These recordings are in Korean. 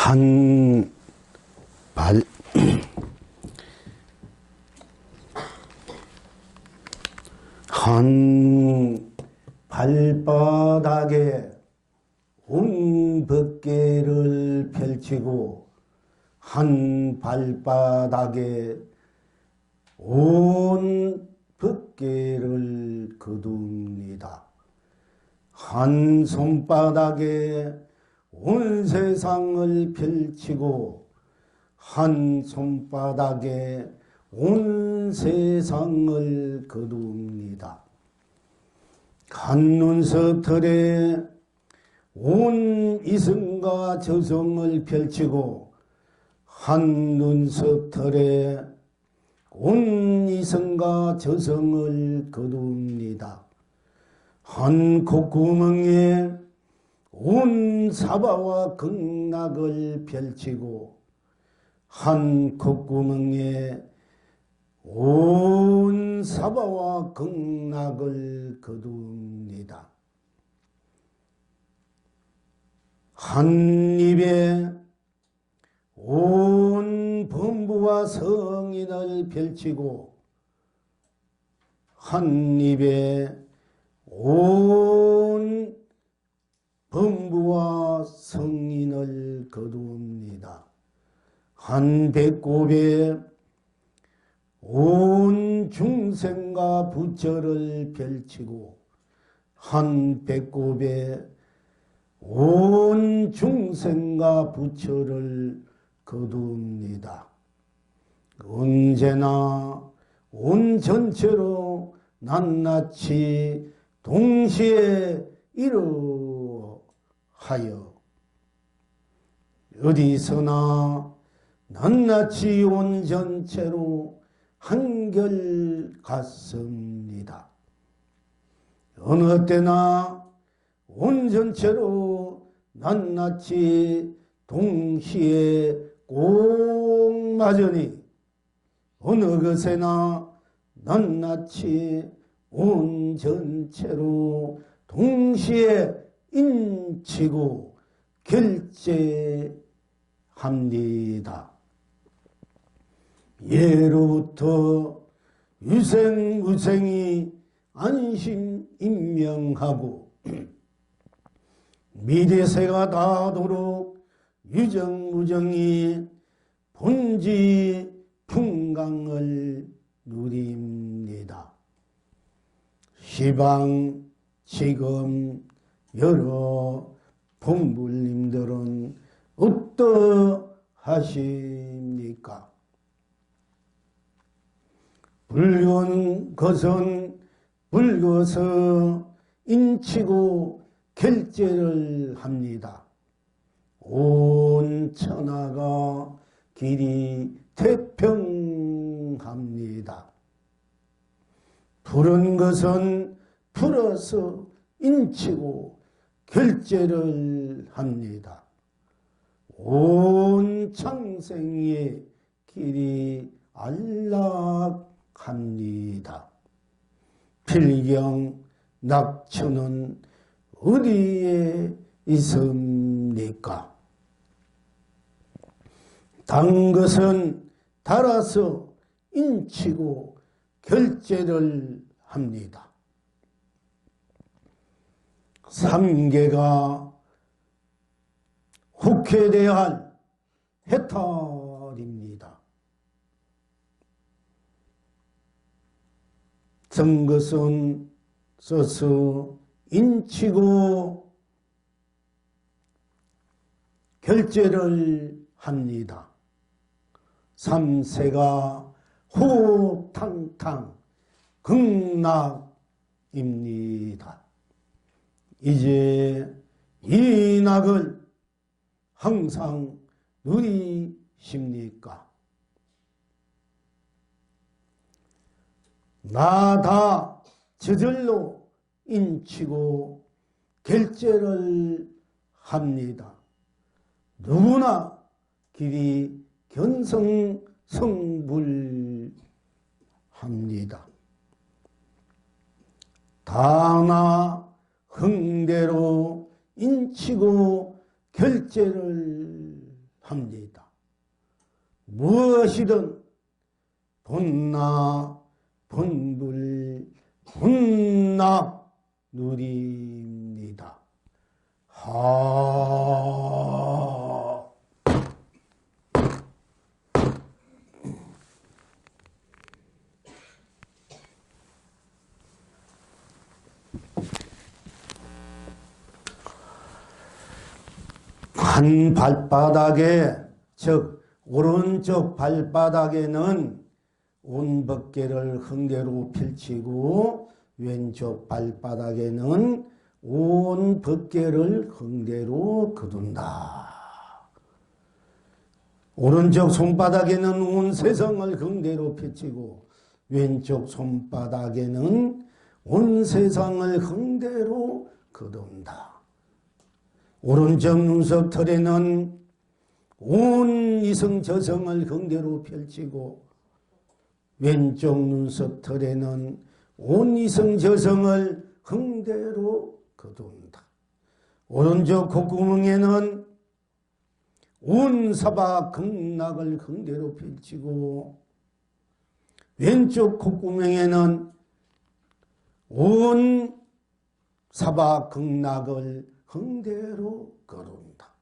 한 발, 한 발바닥에 온 벗개를 펼치고 한 발바닥에 온 벗개를 거둡니다. 한 손바닥에 온 세상을 펼치고 한 손바닥에 온 세상을 거둡니다. 한 눈썹털에 온 이성과 저성을 펼치고 한 눈썹털에 온 이성과 저성을 거둡니다. 한 콧구멍에 온 사바와 극락을 펼치고 한 콧구멍에 온 사바와 극락을 거둡니다. 한 입에 온 범부와 성인을 펼치고 한 입에 온 범부와 성인을 거두옵니다. 한 배꼽에 온 중생과 부처를 펼치고 한 배꼽에 온 중생과 부처를 거두옵니다. 언제나 온 전체로 낱낱이 동시에 이루하여 어디서나 낱낱이 온 전체로 한결 같습니다. 어느 때나 온 전체로 낱낱이 동시에 꼭 맞으니 어느 것에나 낱낱이 온 전체로 동시에 인치고 결제합니다. 예로부터 유생무생이 안심인명하고 미래세가 닿도록 유정무정이 본지 풍강을 누립니다. 시방 지금 여러 본불님들은 어떠하십니까? 붉은 것은 붉어서 인치고 결제를 합니다. 온 천하가 길이 태평합니다. 푸른 것은 풀어서 인치고 결제를 합니다. 온 창생의 길이 안락합니다. 필경 낙천은 어디에 있습니까? 단 것은 달아서 인치고 결제를 합니다. 삼계가 혹해돼야 할 해탈입니다. 선 것은 써서 인치고 결제를 합니다. 삼세가 호탕탕 극락입니다. 이제 이 낙을 항상 누리십니까? 나 다 저절로 인치고 결제를 합니다. 누구나 길이 견성성불합니다. 다나 흥대로 인치고 결제를 합니다. 무엇이든 본나 본불 본나 누립니다. 하. 한 발바닥에, 즉 오른쪽 발바닥에는 온 법계를 흥대로 펼치고 왼쪽 발바닥에는 온 법계를 흥대로 거둔다. 오른쪽 손바닥에는 온 세상을 흥대로 펼치고 왼쪽 손바닥에는 온 세상을 흥대로 거둔다. 오른쪽 눈썹털에는 온 이성저성을 흥대로 펼치고 왼쪽 눈썹털에는 온 이성저성을 흥대로 거둔다. 오른쪽 콧구멍에는 온 사바극락을 흥대로 펼치고 왼쪽 콧구멍에는 온 사바극락을 흥대로 거둔다.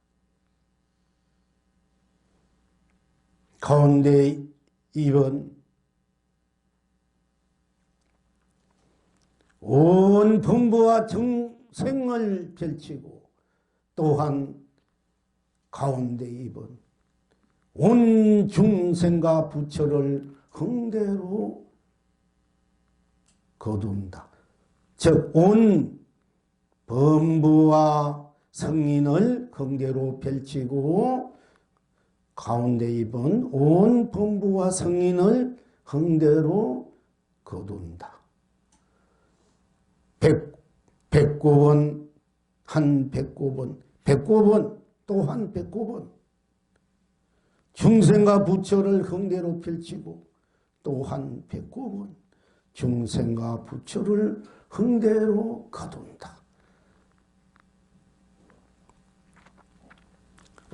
가운데 입은 온 범부와 정생을 펼치고 또한 가운데 입은 온 중생과 부처를 흥대로 거둔다. 즉 온 범부와 성인을 흥대로 펼치고 가운데 입은 온 범부와 성인을 흥대로 거둔다. 백곱은 한 백곱은 백곱은 또 한 백곱은 중생과 부처를 흥대로 펼치고 또 한 백곱은 중생과 부처를 흥대로 거둔다.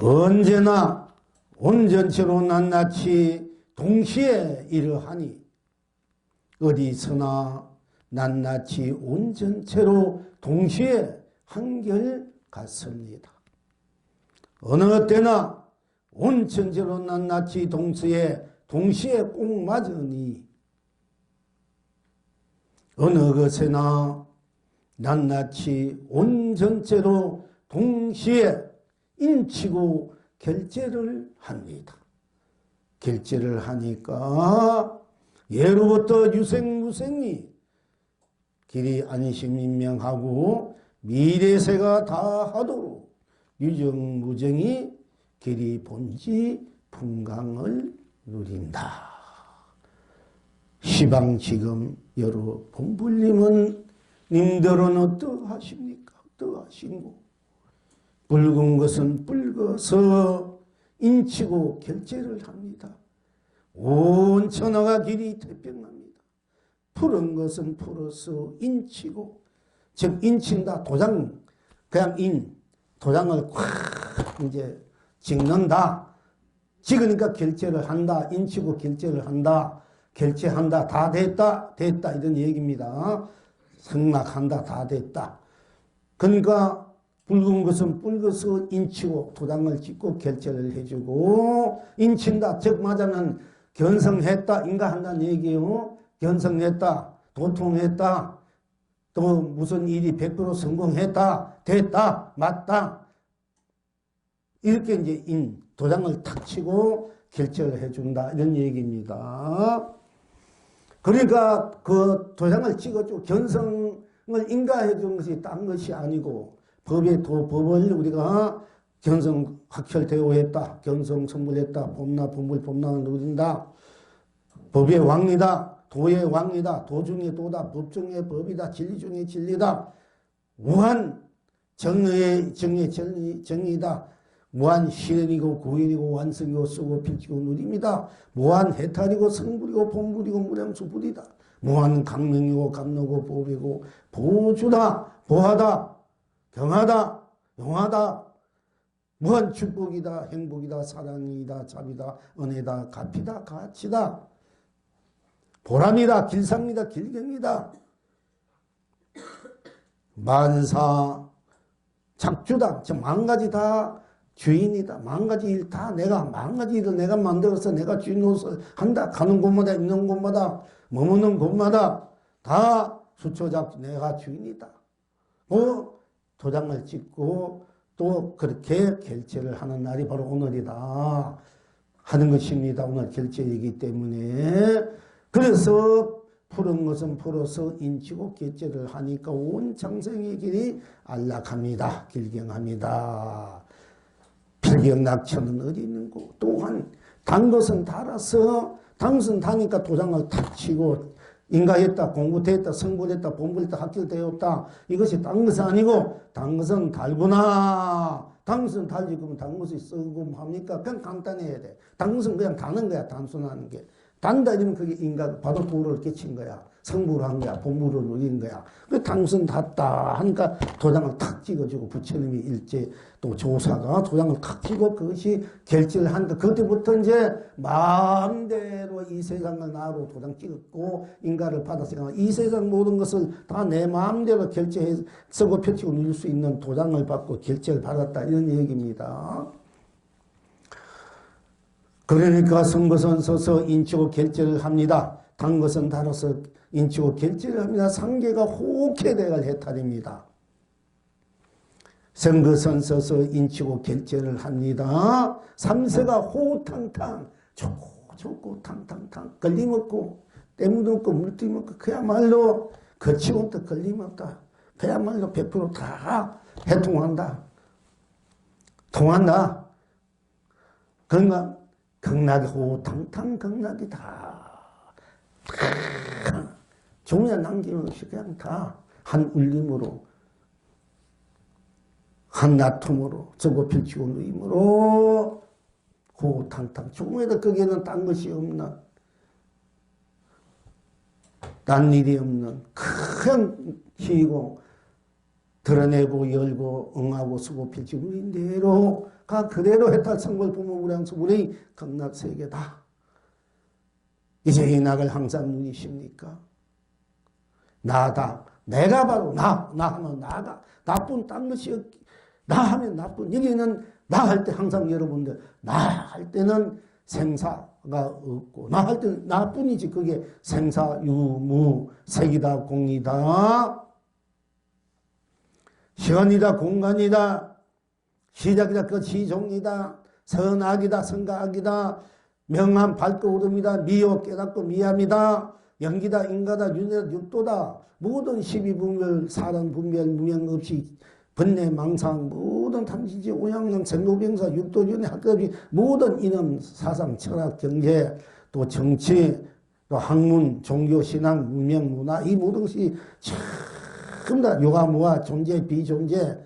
언제나 온전체로 낱낱이 동시에 이러하니 어디서나 낱낱이 온전체로 동시에 한결 같습니다. 어느 때나 온전체로 낱낱이 동시에 꼭 맞으니 어느 것에나 낱낱이 온전체로 동시에 인치고 결제를 합니다. 결제를 하니까 예로부터 유생무생이 길이 안심인명하고 미래세가 다 하도록 유정무정이 길이 본지 풍강을 누린다. 시방 지금 여러 본불님은 님들은 어떠하십니까? 어떠하신고? 붉은 것은 붉어서 인치고 결제를 합니다. 온 천하가 길이 태평합니다. 푸른 것은 푸르서 인치고, 즉 인친다. 도장, 그냥 도장을 콱 이제 찍는다. 찍으니까 결제를 한다. 인치고 결제를 한다. 결제한다. 다 됐다. 됐다. 이런 얘기입니다. 승낙한다. 다 됐다. 그러니까 붉은 것은 붉어서 인치고 도장을 찍고 결제를 해주고 인친다. 즉 말하자면 견성했다. 인가한다는 얘기예요. 견성했다. 도통했다. 또 무슨 일이 100% 성공했다. 됐다. 맞다. 이렇게 이제 도장을 탁 치고 결제를 해준다. 이런 얘기입니다. 그러니까 그 도장을 찍어주고 견성을 인가해주는 것이 딴 것이 아니고 법을 우리가 견성 확철대오했다. 견성 선물했다. 봄나 본물 봄나를 누린다. 법의 왕이다. 도의 왕이다. 도 중에 도다. 법 중에 법이다. 진리 중에 진리다. 무한 정의의 정의다. 무한 실현이고 고인이고 완성이고 쓰고 필치고 누립니다. 무한 해탈이고 성불이고 본불이고 무량수불이다. 무한 강명이고 감로고 보배고 보주다. 보하다. 경하다. 용하다. 무한 축복이다, 행복이다, 사랑이다, 자비다, 은혜다, 값이다, 가치다, 보람이다, 길상이다, 길경이다, 만사, 작주다, 만가지 다 주인이다. 만가지 일 다 내가, 만가지 일을 내가 만들어서 내가 주인으로서 한다. 가는 곳마다, 있는 곳마다, 머무는 곳마다 다 수초작 내가 주인이다. 도장을 찍고 또 그렇게 결제를 하는 날이 바로 오늘이다 하는 것입니다. 오늘 결제이기 때문에. 그래서 푸른 것은 풀어서 인치고 결제를 하니까 온 장생의 길이 안락합니다. 길경합니다. 필경낙천은 어디 있는 고 또한 단 것은 달아서 당선 다니까 도장을 탁 치고 인가했다, 공부됐다, 성불했다, 본불했다, 합격되었다. 이것이 단 것은 아니고 단 것은 달구나. 단 것은 달지 그러면 단 것이 쓰고 합니까? 그냥 간단해야 돼. 단 것은 그냥 다는 거야. 단순하는 게. 단다 이러면 그게 인가 바로 도를 깨친 거야. 성불을 한 거야. 본불을 누린 거야. 그 당선 닿다 하니까 도장을 탁 찍어주고 부처님이 일제 또 조사가 도장을 탁 찍고 그것이 결제를 하니까 그때부터 이제 마음대로 이 세상을 나로 도장 찍었고 인가를 받았으니까 이 세상 모든 것을 다 내 마음대로 결제해 쓰고 펼치고 누릴 수 있는 도장을 받고 결제를 받았다 이런 얘기입니다. 그러니까 선 것은 서서 인치고 결제를 합니다. 단 것은 달아서 인치고 결제를 합니다. 상계가 호쾌대갈 해탈입니다. 선 것은 서서 인치고 결제를 합니다. 삼세가 호탕탕 좋고 탕탕탕 걸림없고 때묻없고 물띠먹고 그야말로 거침없다 걸림없다. 그야말로 100% 다 해통한다. 통한다. 그런가? 극락이 호탕탕 극락이다. 종야 남김없이 그냥 다 한 울림으로 한 나툼으로 저거 펼치고 누임으로 호탕탕 종에다 거기에는 딴 것이 없는 딴 일이 없는 그냥 희고 드러내고 열고 응하고 쓰고 펼치고 누린 대로 가 그대로 해탈 성불 부모무량수불의 극락세계다. 이제 이 낙을 항상 누리십니까? 나다. 내가 바로 나 하면 나다. 나쁜 딴 것이 없기. 나 하면 나쁜. 여기는 나 할 때 항상 여러분들 나 할 때는 생사가 없고 나 할 때는 나뿐이지. 그게 생사 유무 색이다 공이다. 시간이다 공간이다. 시작이다 끝이 종이다. 선악이다 선가악이다. 명함 밝고 오름이다. 미호 깨닫고 미함이다. 연기다 인가다 윤회다 육도다. 모든 십이분별 사랑분별 무명 없이 번뇌 망상 모든 탐진지 오양능 생로병사 육도윤회 학급이 모든 이념 사상 철학 경제 또 정치 또 학문 종교 신앙 문명 문화 이 모든 것이 전부 다 요가무화 존재 비존재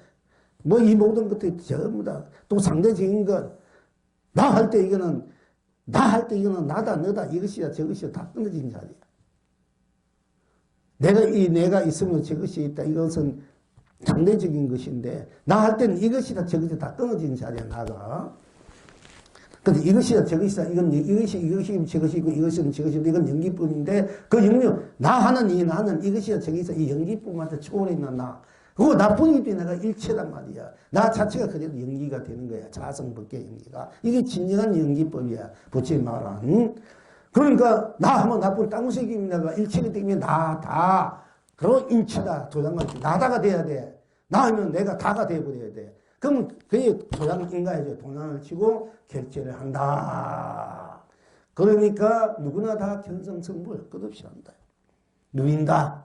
뭐 이 모든 것들이 전부 다 또 상대적인 것 나 할 때 이거는 나다 너다 이것이야 저것이야 다 끊어진 자리야. 내가 있으면 저것이 있다. 이것은 상대적인 것인데 나 할 때는 이것이다 저것이 다 끊어진 자리야 나가. 근데 이것이다 저것이다 이것이 저것이고 이것은 저것이고 이건 연기뿐인데 그 연기 나 하는 이 나는 이것이다 저것이다 이 연기뿐만한테 초월해 있는 나. 그거 나뿐이기 때문에 내가 일체란 말이야. 나 자체가 그래도 연기가 되는 거야. 자성법계 연기가. 이게 진정한 연기법이야. 부처의 말은. 그러니까 나 하면 나쁜 땅색입니다. 내가 일체가 되면 나다. 그럼 인치다. 도장을 나다가 돼야 돼. 나 하면 내가 다가 돼버려야 돼. 그러면 그게 도장을 인가해줘. 도장을 치고 결제를 한다. 그러니까 누구나 다 견성성불 끝없이 한다. 누인다.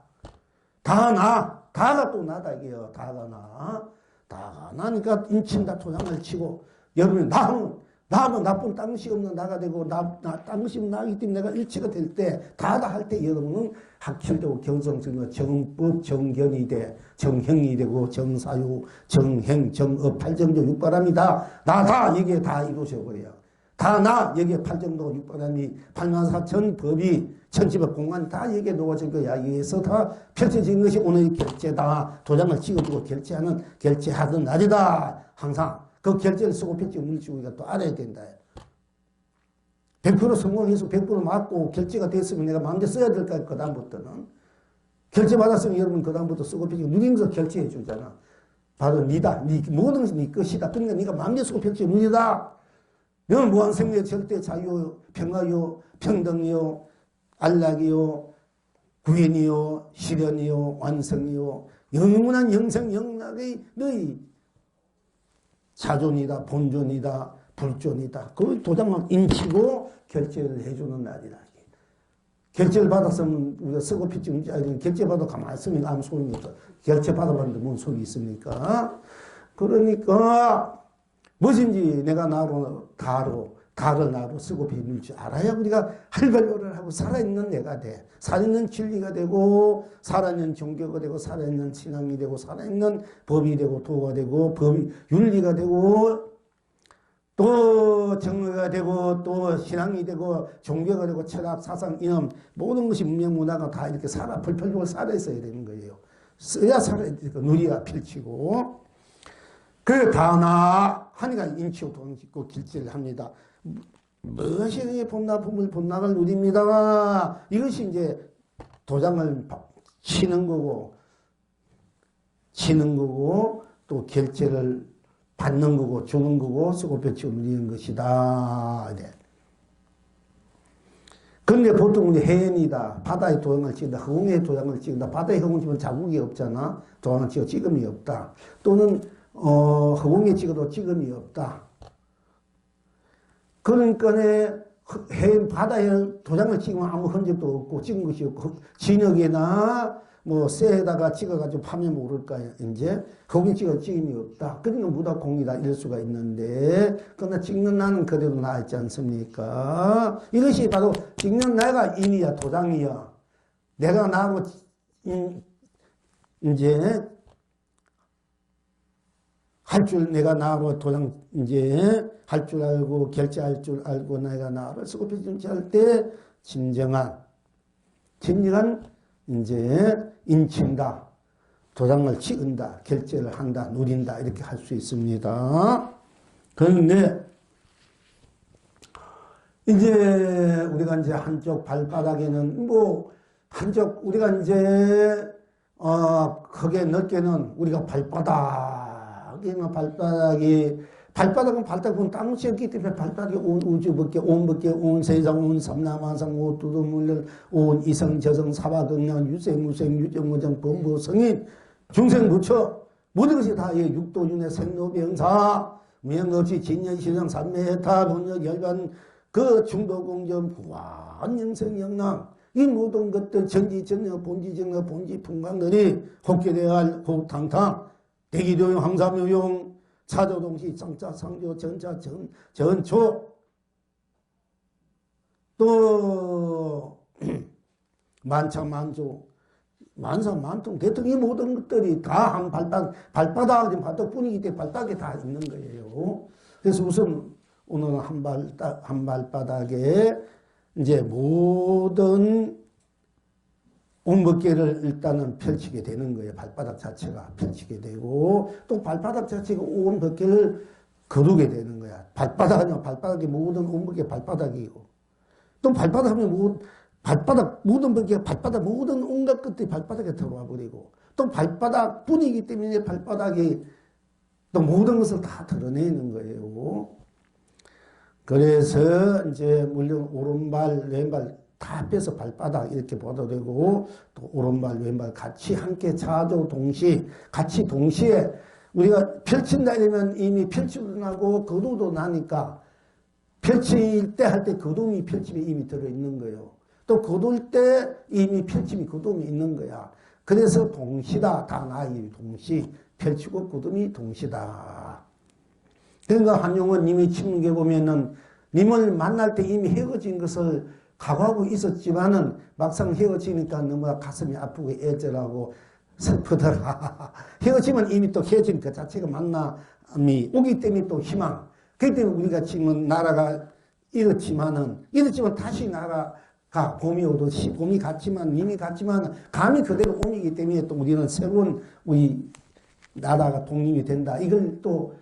다 나. 다가 또 나다 이게요. 다가 나. 다가 나니까 인친다 도장을 치고 여러분이 나하면 나쁜 딴 것이 없는 나가 되고 딴 것이 없는 나이기 때문에 내가 일체가 될 때 다다 할 때 여러분은 학철되고 경성성과 정법 정견이 돼 정형이 되고 정사유 정행 정업 팔정조 육바람이다. 나다 여기에 다 이루어져버려요. 다 나 여기에 팔정도 육바람이 84,000 법이 천지법 공간이 다 여기에 놓아진 거야. 여기에서 다 펼쳐진 것이 오늘 결제다. 도장을 찍어주고 결제하는 결제하던 날이다. 항상 그 결제를 쓰고 필지 없는지 우리가 또 알아야 된다. 100% 성공해서 100% 맞고 결제가 됐으면 내가 마음대로 써야 될까, 그 다음부터는. 결제 받았으면 여러분 그 다음부터 쓰고 필지 누리면서 결제해 주잖아. 바로 니다. 모든 것이 네 것이다. 그러니까 네가 마음대로 쓰고 필지 누리다. 너는 무한생명의 절대 자유, 평화요, 평등이요, 안락이요, 구원이요, 실현이요, 완성이요, 영원한 영생 영락의 너희 자존이다, 본존이다, 불존이다. 그 도장을 인치고 결제를 해주는 날이다. 결제를 받았으면 우리가 쓰고 필지 결제 받아 가만히 있으면 아무 소용이 없어. 결제 받아봤는데 뭔 소용이 있습니까? 그러니까 무엇인지 내가 나로 다를 나로 쓰고 빌릴 줄 알아야 우리가 할발로를 하고 살아있는 내가 돼. 살아있는 진리가 되고 살아있는 종교가 되고 살아있는 신앙이 되고 살아있는 법이 되고 도가 되고 법이 윤리가 되고 또 정의가 되고 또 신앙이 되고 종교가 되고 철학, 사상, 이념 모든 것이 문명, 문화가 다 이렇게 불편적으로 살아있어야 되는 거예요. 써야 살아야 되니까 누리가 펼치고 그 다나 하니까 인치고 돈 짓고 길질을 합니다. 무엇이 본납을 누립니다. 이것이 이제 도장을 치는 거고 또 결제를 받는 거고 주는 거고 쓰고 펼치고 누리는 것이다. 그런데 보통 우리 해연이다. 바다에 도장을 찍는다. 허공에 도장을 찍는다. 바다에 허공 찍으면 자국이 없잖아. 도장을 찍어 찍음이 없다. 또는 허공에 찍어도 찍음이 없다. 그러니까 해안 바다에 도장을 찍으면 아무 흔적도 없고 찍은 것이 없고 진흙이나 뭐 쇠에다가 찍어가지고 파면 모를까 이제 거기 찍음이 없다. 그러니까 무다공이다 이럴 수가 있는데 그러나 찍는 나는 그대로 나있지 않습니까? 이것이 바로 찍는 나가 인이야 도장이야. 내가 나하고 이제 할 줄 내가 나하고 도장 이제 할 줄 알고 결제할 줄 알고 내가 나를 쓰고 결제할 때 진정한 이제 인친다, 도장을 찍은다, 결제를 한다, 누린다 이렇게 할 수 있습니다. 그런데 이제 우리가 이제 한쪽 발바닥에는 뭐 한쪽 우리가 이제 크게 넓게는 우리가 발바닥은 발바닥 보면 땅이 없기 때문에 발바닥이 온 우주밖에 온 세상 온 삼라만상 온 두두물론 온 이성 저성 사바극량 유생무생 유정무정 범보성인 중생부처 모든 것이 다 육도윤회 생로병사 무형없이 진년시정 삼매해타 본역 열반 그 중도공전 부활영생영랑 이 모든 것들 전지전력 본지전력 본지풍광들이 혹계대할 호탕탕 대기도용 항사묘용 차조동시 상자 상조 전자 전초 또 만차만조 만사만통 대통 이 모든 것들이 다 한 발바닥뿐이기 때문에 발바닥에 다 있는 거예요. 그래서 우선 오늘은 한 발바닥에 이제 모든 온법계를 일단은 펼치게 되는 거예요. 발바닥 자체가 펼치게 되고 또 발바닥 자체가 온법계를 거두게 되는 거야. 발바닥은 발바닥이 모든 온법계 발바닥이고 또 발바닥하면 모든 법계가 발바닥 모든 온갖 것들이 발바닥에 들어와 버리고 또 발바닥뿐이기 때문에 발바닥이 또 모든 것을 다 드러내는 거예요. 그래서 이제 물론 오른발 왼발 다 빼서 발바닥 이렇게 봐도 되고 또 오른발 왼발 같이 함께 차도 같이 동시에 우리가 펼친다 이러면 이미 펼치고 나고 거두도 나니까 펼칠 때 할 때 거둠이 펼침이 이미 들어있는 거예요. 또 거둘 때 이미 펼침이 거둠이 있는 거야. 그래서 동시다 다 나이 동시 펼치고 거둠이 동시다. 그러니까 한용원 님이 침묵에 보면은 님을 만날 때 이미 헤어진 것을 각오하고 있었지만은 막상 헤어지니까 너무 가슴이 아프고 애절하고 슬프더라. 헤어지면 이미 또 헤어진 그 자체가 만남이 오기 때문에 또 희망. 그렇기 때문에 우리가 지금 나라가 이렇지만 다시 나라가 봄이 오듯이 봄이 갔지만 님이 갔지만 감이 그대로 옴이기 때문에 또 우리는 새로운 우리 나라가 독립이 된다. 이걸 또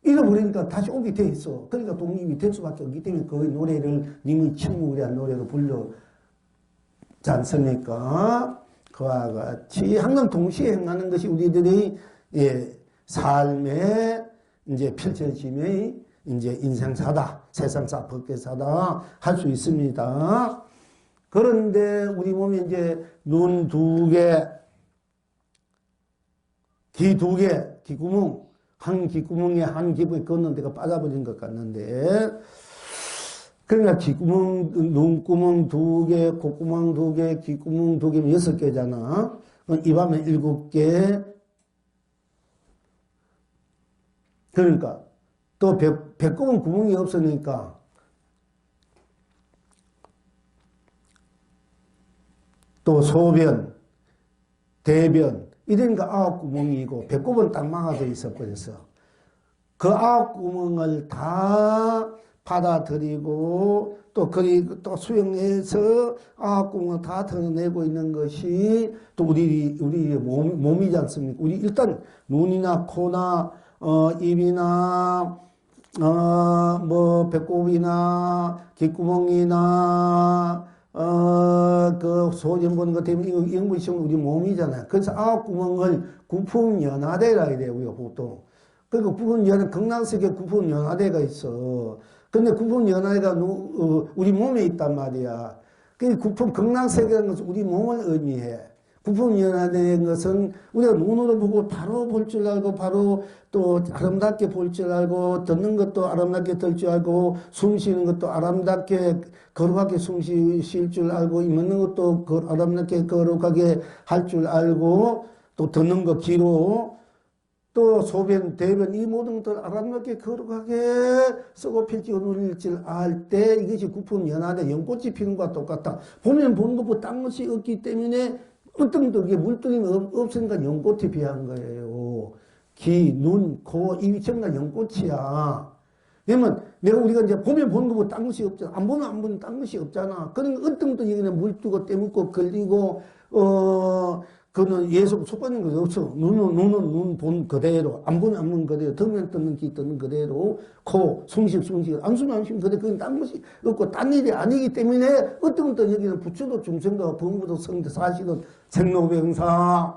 잃어버리니까 다시 오게 돼 있어. 그러니까 독립이 될 수밖에 없기 때문에 그 노래를 님의 침묵이라는 노래로 불러지 않습니까? 그와 같이 항상 동시에 행하는 것이 우리들의 삶의 이제 펼쳐짐의 이제 인생사다, 세상사, 법계사다 할 수 있습니다. 그런데 우리 몸에 이제 눈 2개, 귀 2개, 귀구멍, 한 귀구멍에 한 귀부에 걷는 데가 빠져버린 것 같는데, 그러니까 귀구멍, 눈구멍 2개, 콧구멍 2개, 귀구멍 2개면 6개잖아. 입 하면 7개. 그러니까 또 배꼽은 구멍이 없으니까 또 소변, 대변 이러니까 9구멍이고 배꼽은 딱 막아져 있어 버렸어. 그 9구멍을 다 받아들이고 또 수용해서 9구멍을 다 털어내고 있는 것이 또 우리 몸이지 않습니까? 우리 일단 눈이나 코나 입이나 배꼽이나 귓구멍이나 그 소변 보는 것 때문에 이런 것이 우리 몸이잖아요. 그래서 9구멍을 구풍연화대라 해야 돼요, 보통. 그러니까 구풍연화, 극락세계 구풍연화대가 있어. 근데 구풍연화대가 우리 몸에 있단 말이야. 그 극락세계라는 것은 우리 몸을 의미해. 구풍연화된 것은 우리가 눈으로 보고 바로 볼 줄 알고 바로 또 아름답게 볼 줄 알고 듣는 것도 아름답게 들 줄 알고 숨 쉬는 것도 아름답게 거룩하게 숨 쉴 줄 알고 먹는 것도 아름답게 거룩하게 할 줄 알고 또 듣는 거 귀로 또 소변, 대변 이 모든 것들 아름답게 거룩하게 쓰고 펼치고 누릴 줄 알 때 이것이 구풍연화된 연꽃이 피는 것과 똑같다. 보면 보는 것보다 딴 것이 없기 때문에 어떤 것도 물뚱이 없으니까 연꽃이 비한 거예요. 귀, 눈, 코, 입이 전부 다 연꽃이야. 왜냐면 내가 우리가 이제 보면 보는 것보다 딴 것이 없잖아. 안 보면 안 보는 딴 것이 없잖아. 그러니까 어떤 것도 여기는 물뜨고 떼묻고 걸리고 그는 예수 속받는 것이 없어. 눈은 눈 본 그대로, 안 보면 안 보는 그대로, 듣는 듣는 귀 듣는 그대로, 코, 숨쉬 안 쉬면 안 쉬면 그대로, 그건 딴 것이 없고, 딴 일이 아니기 때문에 어떤 것도 여기는 부처도 중생도 범부도 성도 사실은 생로병사,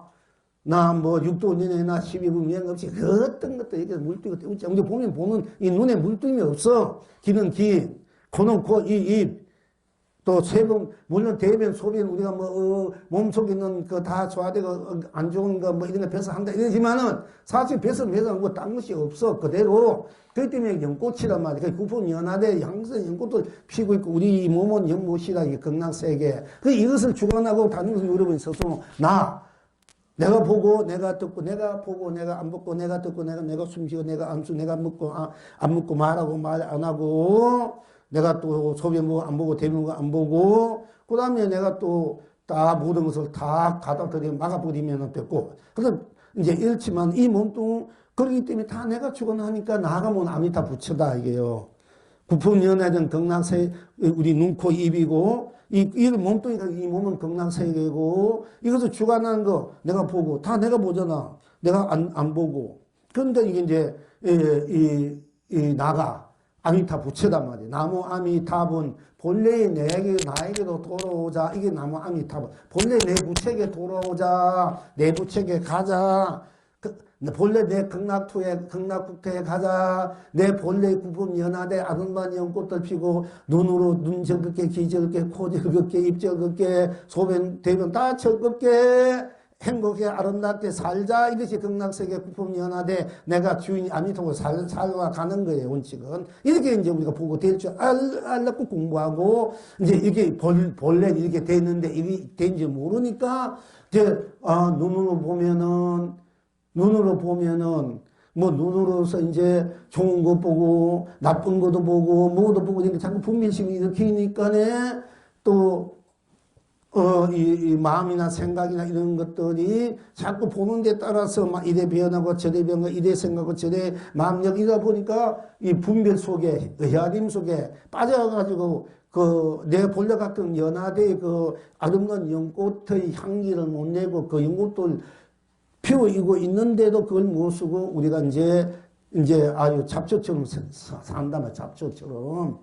육도 년에나 12분 미행 없이 그 어떤 것도 여기는 물뜨고 떼우지. 우리 보면 보는 이 눈에 물뜨임이 없어. 귀는 귀, 코는 코, 입. 또 세금 물론 대변 소변 우리가 몸속에 있는 그 다 소화되고 안 좋은 거 이런 거 배설한다 이러지만은 사실 배설하고 뭐 딴 것이 없어. 그대로 그렇기 때문에 연꽃이란 말이야. 구분연화대 양성 연꽃도 피고 있고 우리 몸은 연못이라 이게 극락세계. 그 이것을 주관하고 다른 것을 여러분이 스스로 내가 보고 내가 듣고 내가 보고 내가 안 보고 내가 듣고 내가 숨쉬고 내가 안 쉬고 내가 안 묻고 말하고 말 안 하고 내가 또 소변 보고 안 보고 대변 보고 안 보고 그 다음에 내가 또 다 모든 것을 다 가닥들이 막아버리면 됐고 그래서 이제 잃지만 이 몸뚱 그러기 때문에 다 내가 주관하니까 나아가면 암이 다 부처다 이게요. 구풍연화된 극락세 우리 눈, 코, 입이고 이 몸뚱이가 이 몸은 극락세계고 이것을 주관하는 거 내가 보고 다 내가 보잖아. 내가 안 보고 그런데 이게 이제 나가 아미타 부처단 말이에요. 나무 아미타분 본래의 나에게도 돌아오자. 이게 나무 아미타분. 본래 내 부처에게 돌아오자. 내 부처에게 가자. 본래 내 극락국토에 가자. 내 본래 구분연화대 아름다운 연꽃들 피고 눈으로 눈 적을게, 귀 적을게, 코 적을게, 입 적을게, 소변, 대변 다 적을게. 행복하게 아름답게 살자. 이것이 극락세계 구품연화대 내가 주인이 아미통으로 살아가는 거예요. 원칙은. 이렇게 이제 우리가 보고 될 줄 알고 공부하고 이제 이게 본래 이렇게 됐는데 이게 된지 모르니까 이제 눈으로 보면은 눈으로서 이제 좋은 거 보고 나쁜 것도 보고 뭐도 보고 이렇게 자꾸 분별심이 일으키니까네 또 이 마음이나 생각이나 이런 것들이 자꾸 보는 데 따라서 막 이래 변하고 저래 변하고 이래 생각하고 저래 마음력이다 보니까 이 분별 속에 헤아림 속에 빠져가지고 내 본래 같은 연화대의 그 아름다운 연꽃의 향기를 못 내고 그 연꽃들 피어이고 있는데도 그걸 못 쓰고 우리가 이제 이제 아주 잡초처럼 산단 말이야. 잡초처럼.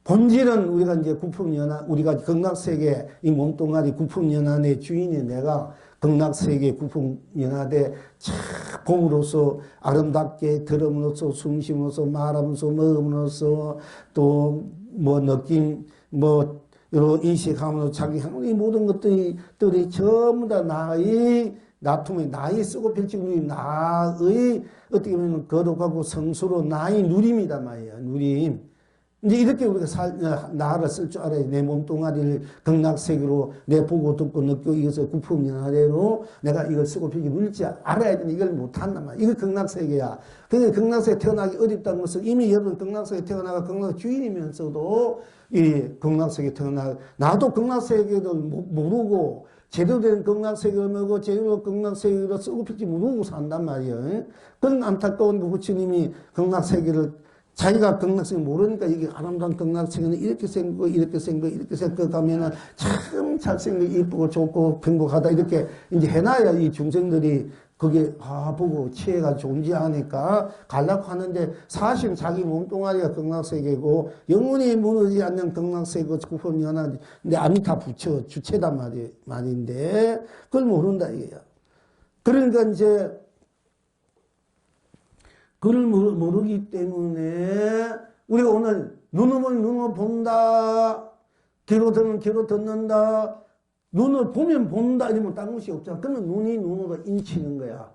본질은 우리가 이제 구품연화, 우리가 극락세계 이 몸뚱아리 구품연화의 주인이 내가 극락세계 구품연화대 참 봄으로서 아름답게 들음으로써 숨쉬면서 말하면서 먹으면서 또 뭐 느낌 뭐 여러 인식하면서 자기 이 모든 것들이 전부 다 나의 나툼의 나의 쓰고 펼치고 누림 나의 어떻게 보면 거룩하고 성스러운 나의 누림이다 말이야. 누림. 이제 이렇게 우리가 나를 쓸 줄 알아야 내 몸뚱아리를 극락세계로 내 보고 듣고 느끼고 이것을 구품연화대로 내가 이걸 쓰고 펴기 누릴지 알아야 되는데 이걸 못한단 말이야. 이거 극락세계야. 근데 극락세계 태어나기 어렵다는 것은 이미 여러분 극락세계 태어나가 극락 주인이면서도 이 극락세계 태어나 나도 극락세계를 모르고 제대로 된 극락세계를 모르고 제대로 극락세계를 쓰고 펴지 모르고 산단 말이야. 그런 안타까운 그 부처님이 극락세계를 자기가 극락세계 모르니까 이게 아름다운 극락세계는 이렇게 생기고 이렇게 생기고 이렇게 생겨가면은 참 잘생기고 이쁘고 좋고 행복하다 이렇게 이제 해놔야 이 중생들이 그게 보고 치해가 존재하니까 가려고 하는데 사실 자기 몸뚱아리가 극락세계고 영원히 무너지지 않는 극락세계고 구품연화 근데 아미타 부처 주체단 말인데 그걸 모른다 이게요. 그러니까 이제 그를 모르기 때문에 우리가 오늘 눈으로 본다, 귀로 듣는 귀로 듣는다, 눈을 보면 본다 이러면 딴 것이 없잖아. 그러면 눈이 눈으로 인치는 거야.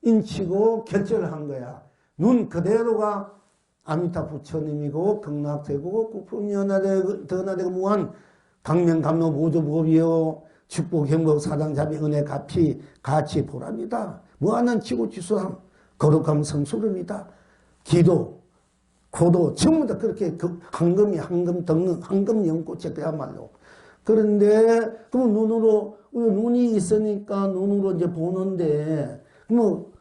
인치고 결정을 한 거야. 눈 그대로가 아미타 부처님이고 극락되고 구품연화되고 드러나되고 무한 강명감로 모조법이요 축복 행복 사랑자비 은혜 가피 가치 보람이다. 무한한 지고지수함 거룩함 성수름이다. 기도, 고도 전부 다 그렇게 황금이 황금 연꽃에 그야말로. 그런데 그럼 눈으로 눈이 있으니까 눈으로 이제 보는데 뭐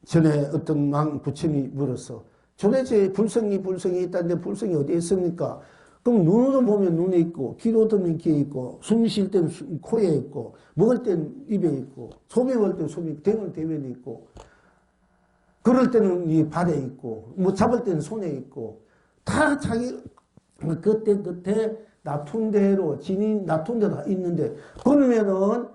전에 어떤 망 부처님이 물었어. 도대체 불성이 있다는데 불성이 어디에 있습니까? 그럼 눈으로 보면 눈에 있고 귀로 들으면 귀에 있고 숨 쉴 때는 코에 있고 먹을 때는 입에 있고 소변 할 때는 소변 대변에 있고 그럴 때는 이 발에 있고, 뭐 잡을 때는 손에 있고, 다 자기, 그때 놔둔 대로, 진이 놔둔 대로 있는데, 그러면은,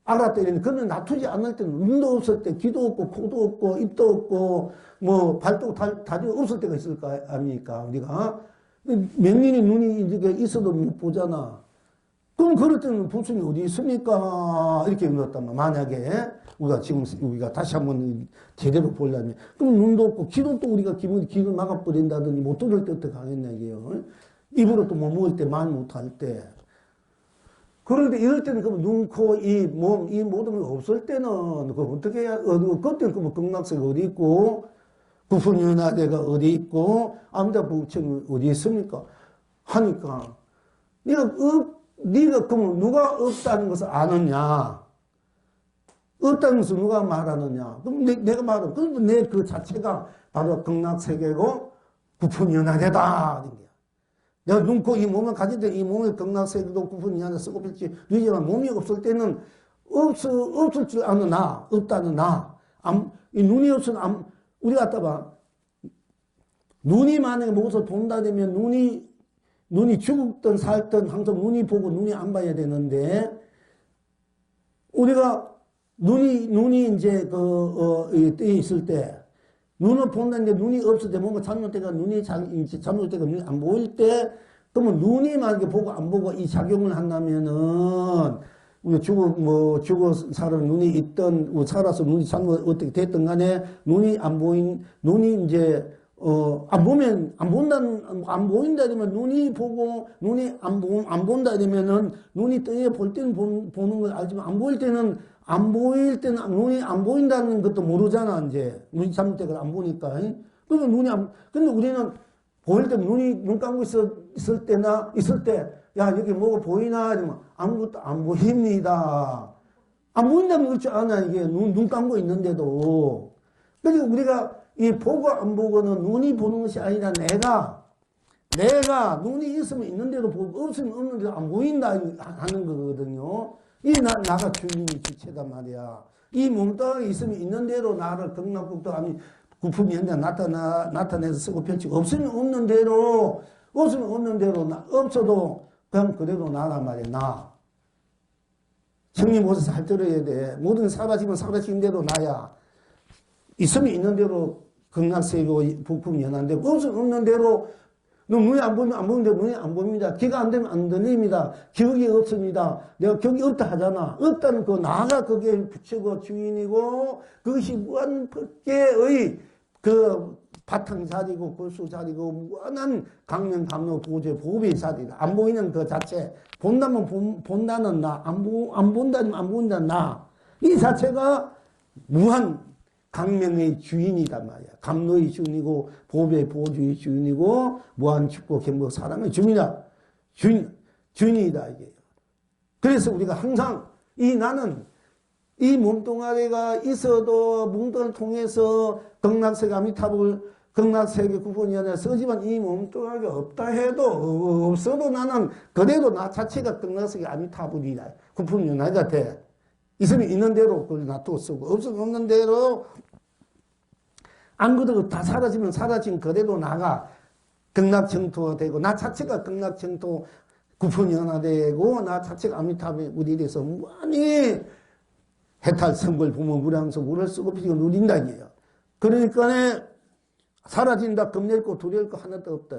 알았더니, 그는 놔두지 않을 때는 눈도 없을 때, 귀도 없고, 코도 없고, 입도 없고, 뭐, 발도 다리도 없을 때가 있을 거 아닙니까, 우리가. 명인이 눈이 이렇게 있어도 못 보잖아. 그럼 그럴 때는 불순이 어디 있습니까? 이렇게 물었단 말이야. 만약에 우리가 다시 한번 제대로 보려면. 그럼 눈도 없고, 귀도 또 우리가 귀를 막아버린다더니 못 들을 때 어떻게 하겠냐, 이게요. 입으로 또 못 먹을 때, 말 못할 때. 그런데 이럴 때는 그럼 눈, 코, 이 몸, 이 모든 게 없을 때는 그 어떻게 해야, 그때는 그럼 극락세가 어디 있고, 구품연화대가 어디 있고, 아무데 부처는 어디 있습니까? 하니까. 네가 그러면 누가 없다는 것을 아느냐? 없다는 것을 누가 말하느냐? 그럼 내가 말하면, 그럼 내 그 자체가 바로 극락세계고 구품연화대다. 내가 눈, 코, 이 몸을 가질 때 이 몸을 극락세계도 구품연화대 쓰고 있지. 누지만 몸이 없을 때는 없을 줄 아는 나, 없다는 나. 이 눈이 없으면 우리 갖다 봐. 눈이 만약에 무엇을 본다 되면 눈이 죽든 살든 항상 눈이 보고 눈이 안 봐야 되는데, 우리가 눈이 이제 떼 있을 때, 눈을 본다는데 눈이 없을 때 뭔가 잘못되가 눈이 잘못되가 눈이 안 보일 때, 그러면 눈이 만약에 보고 안 보고 이 작용을 한다면은, 우리 죽어 살은 눈이 있던, 살아서 눈이 잘못 어떻게 됐든 간에 눈이 안 눈이 이제 안 보인다 그러면 눈이 보고, 눈이 안 본다 그러면은, 눈이 떠에 볼 때는 보는 걸 알지만, 안 보일 때는, 눈이 안 보인다는 것도 모르잖아, 이제. 눈이 잘못되고 안 보니까. 그러면 근데 우리는 보일 때 눈 감고 있을 때, 야, 여기 뭐가 보이나? 이러면 아무것도 안 보입니다. 안 보인다면 그렇지 않아, 이게. 눈 감고 있는데도. 그러니까 우리가 이 보고 안 보고는 눈이 보는 것이 아니라 내가 눈이 있으면 있는데도 보고 없으면 없는데도 안 보인다 하는 거거든요. 이 나가 주인이 주체단 말이야. 이 몸뚱아리 있으면 있는 대로 나를 극락극도 아니 구품이 현재 나타내서 쓰고 펼치고 없으면 없는 대로 없어도 그냥 그대로 나란 말이야. 나. 성님 모습 잘 들어야 돼. 모든 사라지면 사라진 대로 나야. 있으면 있는 대로 극락세고 부품이 연한데 없으면 없는 대로 너 눈이 안 보면 안 보는데 눈이 안 보입니다. 귀가 안 되면 안 들립니다. 기억이 없습니다. 내가 기억이 없다 하잖아. 없다는 그 나가 그게 부처고 주인이고 그것이 무한법계의 그 바탕 자리고 골수 자리고 무한한 강명 감로 보조 보배 자리다. 안 보이는 그 자체. 본다면 본다는 나. 안 본다면 안 본다는 나. 이 자체가 무한 강명의 주인이단 말이야. 감로의 주인이고 보배 보주의 주인이고 무한 축복 행복 사랑의 주인이다. 주인이다 이게. 그래서 우리가 항상 나는 이 몸뚱아리가 있어도 몸뚱아리를 통해서 극락세계 아미타불 극락세계 구본위원회 쓰지만 이 몸뚱아리가 없다 해도 없어도 나는 그래도 나 자체가 극락세계 아미타불이다. 구본위원회가 돼. 있으면 있는 대로 그걸 놔두고 쓰고 없으면 없는 대로 아무것도 다 사라지면 사라진 그대로 나가 극락정토가 되고 나 자체가 극락정토 구본연화되고 나 자체가 아미타불 우리 돼서 무한히 해탈 성불 부모 무량소 물을 쓰고 피고 누린다니에요. 그러니까 사라진다 겁낼거 두려울 거 하나도 없다.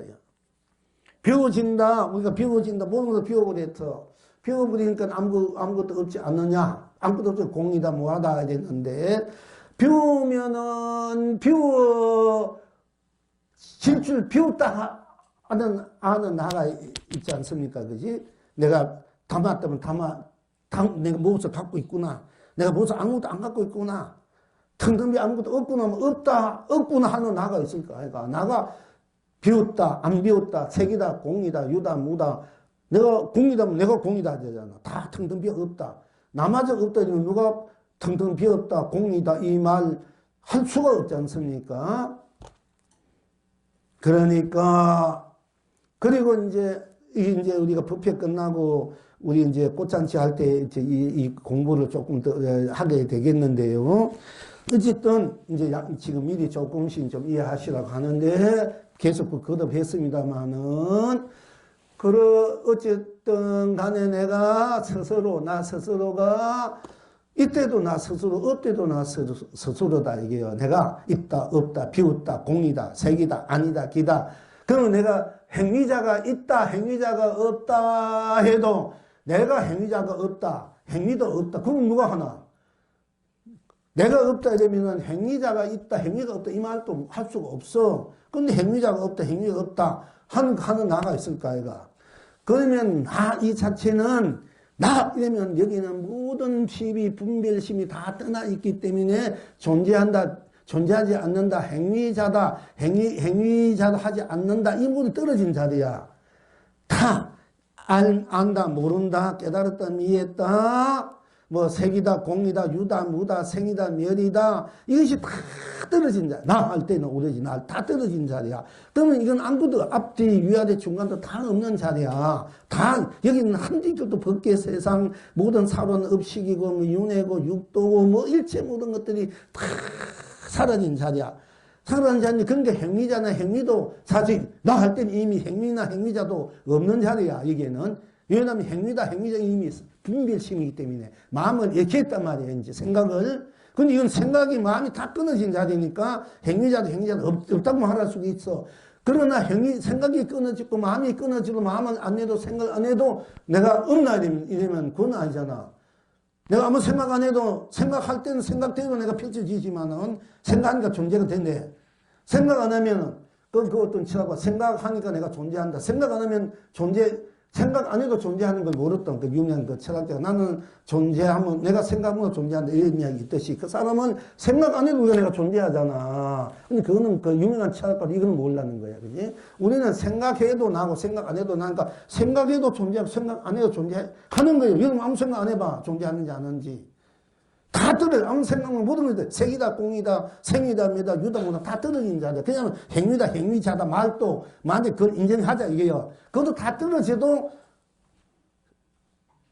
비워진다 우리가 비워진다 몸으로 비워버렸어. 비워버리니까 아무것도 없지 않느냐. 아무것도 없지 공이다 뭐하다 됐는데 비우면은 질줄 비웠다 아는 나가 있지 않습니까? 그지? 내가 담았다면 내가 무엇을 갖고 있구나. 내가 무엇을 아무것도 안 갖고 있구나. 텅텅 비 아무것도 없구나 하면 없구나 하는 나가 있을까? 그러니까 나가 비웠다, 안 비웠다, 색이다, 공이다, 유다, 무다. 내가 공이다면 내가 공이다 되잖아. 다 텅텅 비어 없다. 나마저 없다 이러면 누가 텅텅 비었다, 공이다 이 말 할 수가 없지 않습니까? 그러니까 그리고 이제 우리가 법회 끝나고 우리 이제 꽃잔치 할 때 이제 이 공부를 조금 더 하게 되겠는데요. 어쨌든 이제 지금 미리 조금씩 좀 이해하시라고 하는데 계속 거듭했습니다만은 어쨌든 간에 내가 나 스스로가 이때도 나 스스로, 업때도 나 스스로다, 이게요. 내가 있다, 없다, 비웃다, 공이다, 색이다, 아니다, 기다. 그러면 내가 행위자가 있다, 행위자가 없다 해도 내가 행위자가 없다, 행위도 없다. 그럼 누가 하나? 내가 없다 이러면은 행위자가 있다, 행위가 없다 이 말도 할 수가 없어. 근데 행위자가 없다, 행위가 없다 하는 나가 있을까, 이가. 그러면 이 자체는 나 이러면 여기는 모든 시비 분별심이 다 떠나 있기 때문에 존재하지 않는다, 행위자다, 행위자도 하지 않는다, 이 모두 떨어진 자리야. 다 안다, 모른다, 깨달았다, 이해했다, 뭐 색이다, 공이다, 유다, 무다, 생이다, 멸이다, 이것이 다 떨어진 자리야. 나 할 때는 오래지, 나 다 떨어진 자리야. 그러면 이건 아무것도 앞뒤, 위아래, 중간도 다 없는 자리야. 다 여기는 한뒤도 법계 세상 모든 사로는 업식이고 뭐 윤회고 육도고 뭐 일체 모든 것들이 다 사라진 자리야. 사라진 자리. 그러니까 행위자나 행위도 사실 나 할 때는 이미 행위나 행위자도 없는 자리야. 여기에는. 왜냐하면 행위자 이미 분별심이기 때문에 마음을 이렇게 했단 말이에요. 이제 생각을. 근데 이건 생각이 마음이 다 끊어진 자리니까 행위자도 없다고 말할 수가 있어. 그러나 생각이 끊어지고 마음이 끊어지고 마음은 안 해도 생각 안 해도 내가 없나 이러면 그건 아니잖아. 내가 아무 생각 안 해도 생각할 때는 생각대로 내가 펼쳐지지만은 생각하니까 존재가 된대. 생각 안 하면 그 어떤 치하고 생각하니까 내가 존재한다. 생각 안 하면 생각 안 해도 존재하는 걸 모르던 그 유명한 그 철학자가 나는 존재하면 내가 생각하면 존재한다 이런 이야기 있듯이 그 사람은 생각 안 해도 내가 존재하잖아. 근데 그거는 그 유명한 철학가 이건 몰라는 거야. 그지? 우리는 생각해도 나고 생각 안 해도 나니까 생각해도 존재하고 생각 안 해도 존재하는 거예요. 여러분 아무 생각 안 해봐. 존재하는지 안 하는지. 다 떨어져. 아무 생각만 모든 것들 색이다, 공이다, 생이다, 메다, 유다, 무다 다 떨어진 자다. 그냥 행위다, 행위자다 말도 만약에 그걸 인정하자 이게요. 그것도 다 떨어져도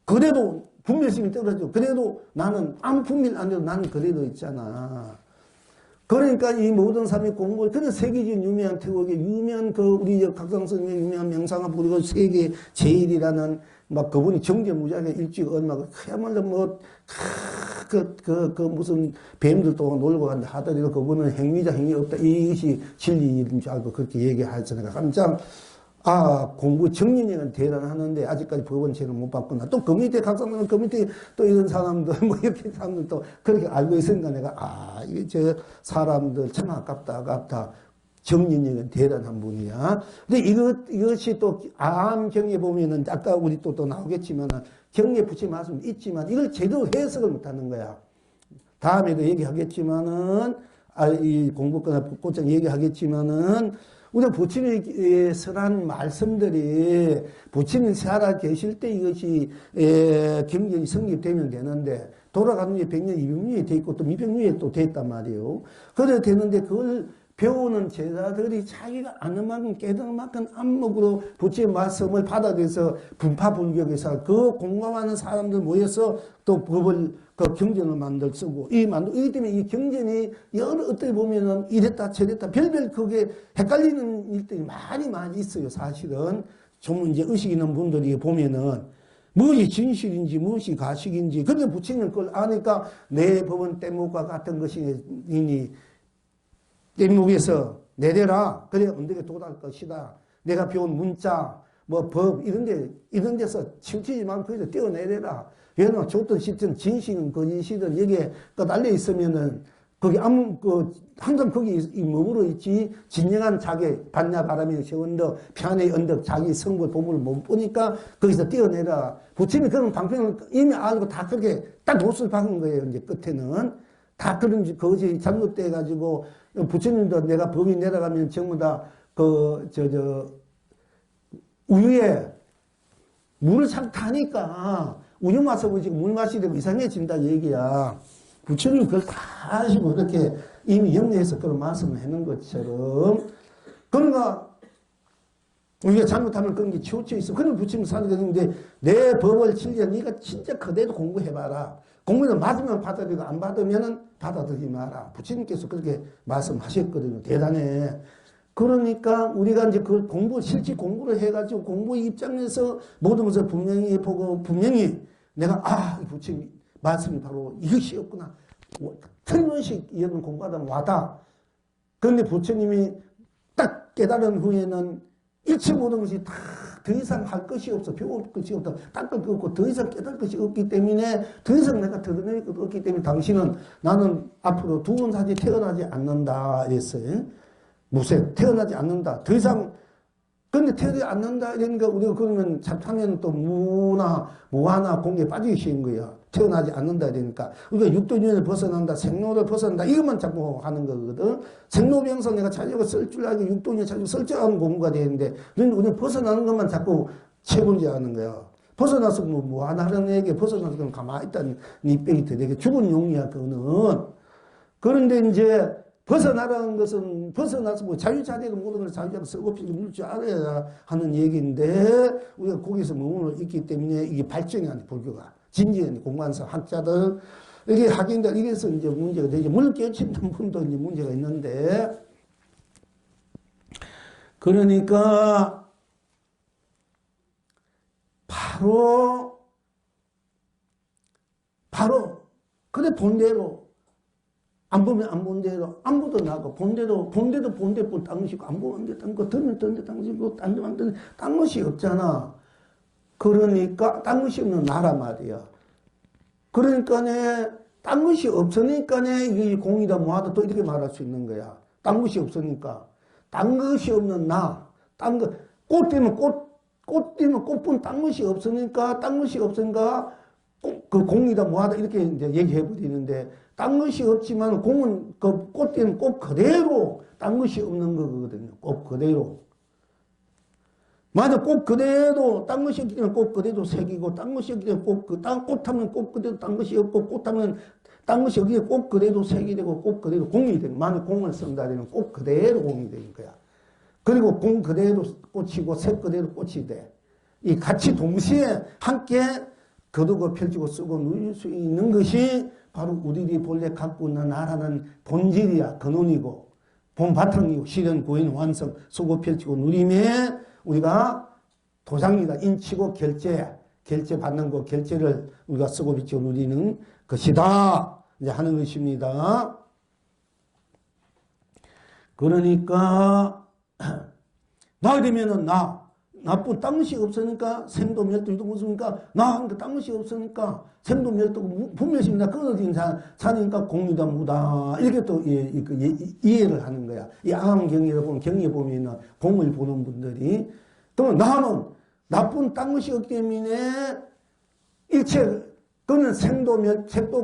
그래도 분별심이 떨어져. 그래도 나는 아무 분별 안 돼도 나는 그래도 있잖아. 그러니까 이 모든 삶의 공부, 그래서 세계적인 유명한 태국의 유명한 우리 각성스님의 유명한 명상을 부르고 세계 제일이라는 막 그분이 정제무장의 일찍 얼마가 그야말로 무슨 뱀들도 놀고 간다 하더라도 그분은 행위자 행위 없다. 이것이 진리인 줄 알고 그렇게 얘기하잖아요. 깜짝 공부 정리는 대단하는데 아직까지 법원체를 못 받구나. 또 그 밑에 각성하는 그 밑에 또 이런 사람들 뭐 이렇게 사람들 또 그렇게 알고 있으니까 내가 이게 저 사람들 참 아깝다. 정리는 대단한 분이야. 근데 이것이 또 암경에 보면은 아까 우리 또 나오겠지만 경에 붙인 말씀 있지만 이걸 제대로 해석을 못하는 거야. 다음에도 얘기하겠지만은 이 공부거나 곧장 얘기하겠지만은 우리가 부처님의 설한 말씀들이 부처님 살아 계실 때 이것이 경전이 성립되면 되는데 돌아가는 게 100년, 200년이 돼 있고 또 미백 년이 또 됐단 말이에요. 그래 되는데 그걸 배우는 제자들이 자기가 아는 만큼 깨달은 만큼 안목으로 부처의 말씀을 받아들여서 분파불격에서 그 공감하는 사람들 모여서 또 법을 그 경전을 쓰고 이기 때문에 이 경전이 여러 어떻게 보면은 이랬다 저랬다 별별 그게 헷갈리는 일들이 많이 있어요. 사실은 좀 이제 의식 있는 분들이 보면은 무엇이 진실인지 무엇이 가식인지 그런데 부처님 그걸 아니까 내 법은 뗏목과 같은 것이니 뗏목에서 내려라. 그래 언덕에 도달할 것이다. 내가 배운 문자 뭐 법 이런 데서 치우치지 말고 거기서 뛰어내려라. 왜냐면 좋든 싫든 진실은 거짓이든 여기에 달려 있으면은 거기 항상 거기 머물러 있지 진정한 자기 반야 바람이 세운덕 편의 언덕 자기 성불 보물을 못 보니까 거기서 뛰어내라. 부처님이 그런 방편을 이미 알고 다 그렇게 딱 못을 박은 거예요. 이제 끝에는 다 그런 그것이 잘못돼 가지고 부처님도 내가 법이 내려가면 전부 다 우유에 물을 참 타니까 우유 마셔보시고 물 마시려고 이상해진다 얘기야. 부처님 그걸 다 하시고 그렇게 이미 염려해서 그런 말씀을 해놓은 것처럼 그러니까 우리가 잘못하면 그런 게 치우쳐 있어. 그럼 부처님 사는데 내 법을 진리야 네가 진짜 그대로 공부해봐라. 공부는 맞으면 받아들이고 안 받으면 받아들이지 마라. 부처님께서 그렇게 말씀하셨거든요. 대단해. 그러니까 우리가 이제 그 실제 공부를 해가지고 공부의 입장에서 모든 것을 분명히 보고 분명히 내가 이 부처님 말씀이 바로 이것이었구나. 틀림없이 이런 공부하다 와다. 그런데 부처님이 딱 깨달은 후에는 일체 모든 것이 다 더 이상 할 것이 없어. 배울 것이 없다. 닦을 것 없고 더 이상 깨달을 것이 없기 때문에 더 이상 내가 드러낼 것도 없기 때문에 당신은 나는 앞으로 두 번 다시 태어나지 않는다 했어요. 무색 태어나지 않는다. 더 이상 근데 태어나지 않는다 이러니까 우리가 그러면 잡하면 또 무하나 공에 빠지기 쉬운 거야. 태어나지 않는다 이러니까 우리가 육도윤을 벗어난다, 생로를 벗어난다 이것만 자꾸 하는 거거든. 생로병사 내가 자기가 쓸 줄 알고 육도윤을 자기가 쓸 줄 아는 공부가 되는데 우리는 벗어나는 것만 자꾸 체분제하는 거야. 벗어나서 뭐 하나 하는 얘기 벗어나서 그럼 가만히 있다는 니빼기 되게 죽은 용이야 그거는. 그런데 이제 벗어나라는 것은 벗어나서 뭐 자유자재가 모든 걸 자유자재가 쓰고 물 줄 알아야 하는 얘기인데 우리가 거기서 머물러 있기 때문에 이게 발전이 안 돼. 불교가 진지한 공부하는 학자들 이게 학인들 이래서 이제 문제가 되죠. 물론 깨우치는 분도 이제 문제가 있는데 그러니까 바로 그래 본대로 안 보면 안 본 대로 안 보도 나고 본대도 본대뿐 딴 것이고 안 보면 안 돼. 딴 거 들면 딴데 딴 것이고 딴 데만 뜨는 딴 것이 없잖아. 그러니까 딴 것이 없는 나라 말이야. 그러니까 딴 것이 없으니까 이게 공이다 뭐하다 또 이렇게 말할 수 있는 거야. 딴 것이 없으니까. 딴 것이 없는 나. 딴 거, 꽃 때문에 꽃 때문에 꽃뿐 딴 것이 없으니까 그 공이다 뭐하다 이렇게 이제 얘기해 버리는데 딴 것이 없지만 공은 그 꽃 때는 꽃 그대로 딴 것이 없는 거거든요. 꽃 그대로. 맞아, 꽃 그대로 딴 것이 없기 때문에 꽃 그대로 색이고 딴 것이 없기 때문에 꽃하면 꽃 그대로 딴 것이 없고 꽃하면 딴 것이 없기 때문에 꽃 그대로 색이 되고 꽃 그대로 공이 되고 만약 공을 쓴다 되면 꽃 그대로 공이 되는 거야. 그리고 공 그대로 꽃이고 색 그대로 꽃이 돼. 이 같이 동시에 함께 거두고 펼치고 쓰고 누릴 수 있는 것이 바로 우리들이 본래 갖고 있는 나라는 본질이야. 근원이고 본바탕이고 실현 고인 완성 쓰고 펼치고 누림에 우리가 도장이다. 인치고 결제 받는 거 결제를 우리가 쓰고 펼치고 누리는 것이다. 이제 하는 것입니다. 그러니까 나 되면은 나쁜 딴 것이 없으니까 생도 멸도 유도 없으니까 나한테 딴 것이 없으니까 생도 멸도 분멸심이나 끊어진 자니까 공유다 무다 이렇게 또 이해를 하는 거야. 이 암경리를 보면 경리에 보면은 공을 보는 분들이 그러면 나는 나쁜 딴 것이 없기 때문에 일체 그는 생도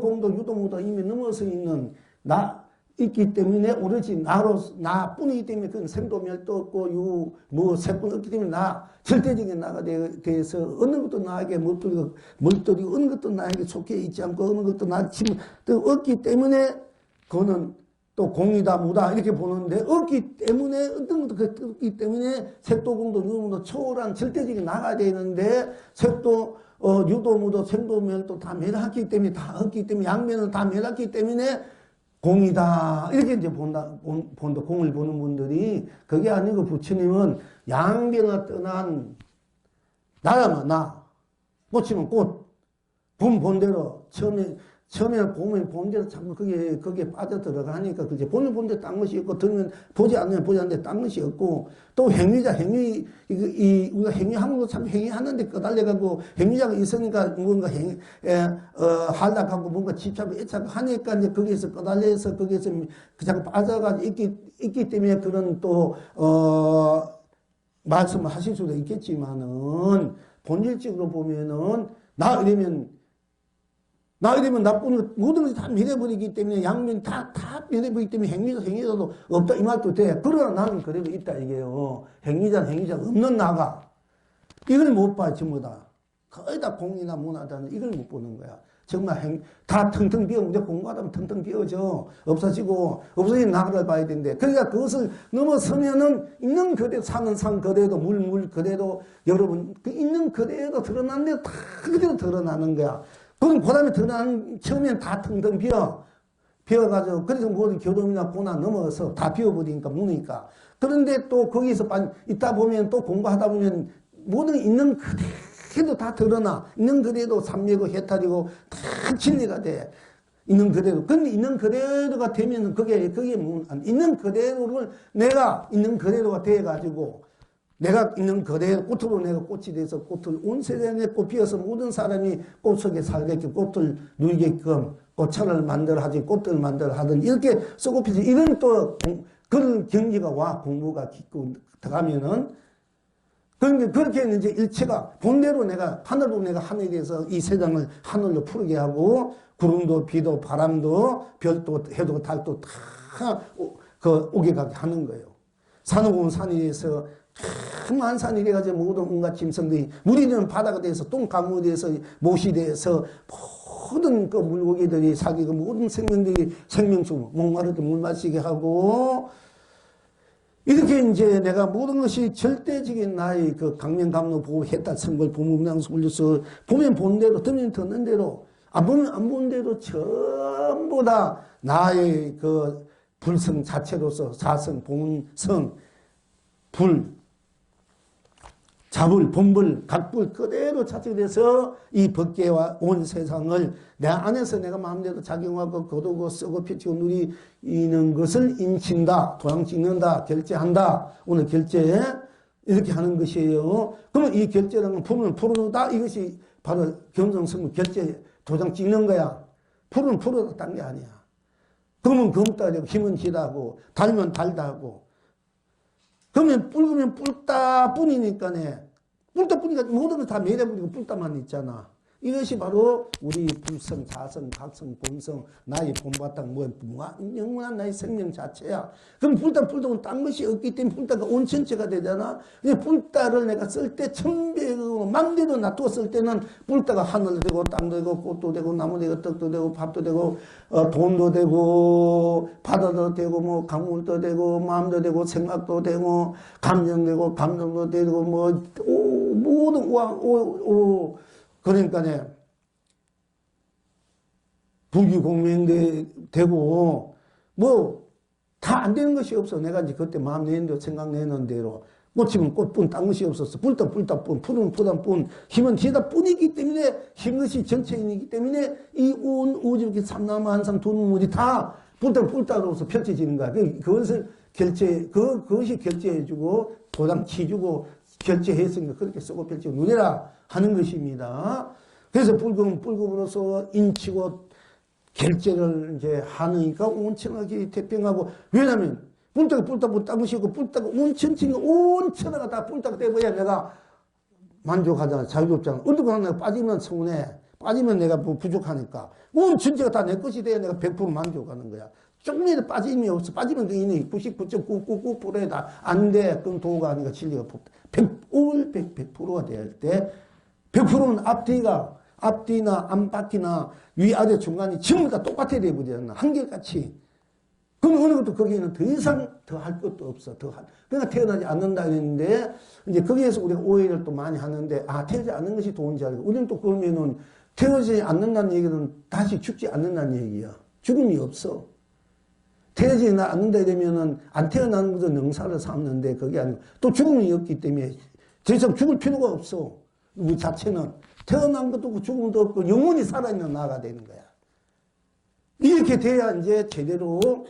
공도 유도 무다 이미 넘어서 있는 나 있기 때문에 오로지 나뿐이기 때문에 그건 생도 멸도 없고 세뿐 없기 때문에 절대적인 나가 돼서 어느 것도 나에게 멀떨이고 어느 것도 나에게 속해 있지 않고 어느 것도 나 지금 없기 때문에 그거는 또 공이다 무다 이렇게 보는데 없기 때문에 어떤 것도 없기 때문에 색도 공도 유도무도 초월한 절대적인 나가 되는데 색도 유도무도 생도 멸도 다 멸했기 때문에 다 없기 때문에 양면은 다 멸했기 때문에 공이다. 이렇게 이제 본다. 공을 보는 분들이, 그게 아니고 부처님은 양변을 떠난, 나라면 나, 꽃이면 꽃, 본대로, 처음에 보면 본대로 자꾸 거기에 빠져 들어가니까, 그제 본대 딴 것이 없고, 들으면 보지 않으면 보지 않는데 딴 것이 없고, 또 행위자, 우리가 행위하는 거 참 행위하는데 꺼달려가고, 행위자가 있으니까 뭔가 한락하고 뭔가 집착하고 애착하고 하니까 이제 거기에서 꺼달려서 거기에서 자꾸 빠져가지고 있기 때문에 그런 또, 말씀을 하실 수도 있겠지만은, 본질적으로 보면은, 이러면 나쁜 것, 모든 것이 다 밀어버리기 때문에, 양면 다 밀어버리기 때문에 행위자도 없다, 이 말도 돼. 그러나 나는 그래도 있다, 이게요. 행위자가 없는 나가. 이걸 못 봐, 전부 다. 거의 다 공이나 문화다는 이걸 못 보는 거야. 정말 다 텅텅 비어, 이제 공부하다 보면 텅텅 비어져. 없어진 나라를 봐야 되는데. 그러니까 그것을 넘어서면은 있는 그대로 사는 산 그대로 물 그대로 여러분, 그 있는 그대로 드러나는데 다 그대로 드러나는 거야. 그럼 그 다음에 드러나는, 처음에는 다 텅텅 비어가지고, 그래서 모든 교dom이나 고난 넘어서 다 비어버리니까, 무니까. 그런데 또 거기서 있다 보면 또 공부하다 보면 모든 있는 그대로 다 드러나. 있는 그대로 삼매고 해탈이고 다 진리가 돼. 있는 그대로. 근데 있는 그대로가 되면 그게 있는 그대로를 내가 있는 그대로가 돼가지고 내가 있는 그대로 꽃으로 내가 꽃이 돼서 꽃을 온 세상에 꽃 피어서 모든 사람이 꽃 속에 살게끔 꽃을 누리게끔 꽃차를 만들어 하지 꽃들을 만들어 하든 이렇게 썩고 피지 이런 또 그런 경지가 와 공부가 깊고 들어가면은 그렇게 이제 일체가 본대로 내가 하늘로 내가 하늘에 대해서 이 세상을 하늘로 푸르게 하고 구름도 비도 바람도 별도 해도 달도 다 오게 가게 하는 거예요. 산을 보면 산에 대해서 큰 산이 돼가지고 모든 온갖 짐승들이 물이는 바다가 돼서 똥강물에 대해서 못이 돼서 모든 그 물고기들이 살기고 모든 생명들이 생명수 목마르도 물 마시게 하고 이렇게 이제 내가 모든 것이 절대적인 나의 그 강명감로 보고 해탈 선걸 부문명수 올려서 보면 본 대로 듣는 듣는 대로 안 보면 안 본 대로 전부 다 나의 그 불성 자체로서 사성 본성 자불, 본불, 각불 그대로 차축돼서 이 법계와 온 세상을 내 안에서 내가 마음대로 작용하고 거두고 쓰고 펼치고 누리는 것을 인친다, 도장 찍는다, 결제한다. 오늘 결제 이렇게 하는 것이에요. 그러면 이 결제라는 건 푸르다 이것이 바로 경성성문 결제 도장 찍는 거야. 푸르다 딴 게 아니야. 금은 금다 하고 힘은 희다하고 달면 달다하고 그러면 붉으면 붉다 뿐이니까네. 붉다 뿐이니까 모든 걸 다 매려버리고 붉다만 있잖아. 이것이 바로 우리 불성, 자성, 각성, 본성, 나의 본바탕, 영원한 나의 생명 자체야. 그럼 붉다는 딴 것이 없기 때문에 붉다가 온천체가 되잖아. 붉다를 내가 쓸 때 천배고 맘대로 놔두어 쓸 때는 붉다가 하늘도 되고 땅도 되고 꽃도 되고 나무 되고 떡도 되고 밥도 되고 돈도 되고 바다도 되고 뭐 강물도 되고 마음도 되고 생각도 되고 감정되고 감정도 되고 뭐 모든 그러니까네 부귀공명되고, 뭐, 다 안 되는 것이 없어. 내가 이제 그때 마음 내는 대로, 생각 내는 대로. 꽂히면 꽃뿐, 딴 것이 없었어. 불다 뿐, 푸른 뿐, 힘은 뒤다 뿐이기 때문에, 힘 것이 전체인이기 때문에, 이 온 우주, 삼나무, 한상, 두눈물이 다 불다로서 펼쳐지는 거야. 그것을 그것이 결제해주고, 도장 치주고, 결제했으니까 그렇게 쓰고 펼치고 누리라 하는 것입니다. 그래서 불금으로서 인치고 결제를 이제 하니까 온천하게 태평하고, 왜냐면 불다가 딴 것이 없고, 불다가 온 천하가 다 불다가 돼버려야 내가 만족하잖아. 자유롭잖아. 어떻게 하나 빠지면 서운해. 빠지면 내가 뭐 부족하니까. 온 전체가 다 내 것이 돼야 내가 100% 만족하는 거야. 조금이라도 빠짐이 없어. 빠지면 그이는 99.999%에 다 안 돼. 그건 도가 아니라 진리가 100%가 될 때, 100%는 앞뒤나 안바퀴나 위아래 중간이 전부 다 똑같아야 되거든. 한결같이. 그럼 어느 것도 거기에는 더 이상 더 할 것도 없어. 그러니까 태어나지 않는다 했는데, 이제 거기에서 우리가 오해를 또 많이 하는데, 태어나지 않는 것이 도인지 알고. 우리는 또 그러면은 태어나지 않는다는 얘기는 다시 죽지 않는다는 얘기야. 죽음이 없어. 태어나지 않는다 이러면은 안 태어나는 것도 능사를 삼는데 그게 아니고 또 죽음이 없기 때문에 더 이상 죽을 필요가 없어. 우리 자체는 태어난 것도 없고 죽음도 없고 영원히 살아있는 나가 되는 거야. 이렇게 돼야 이제 제대로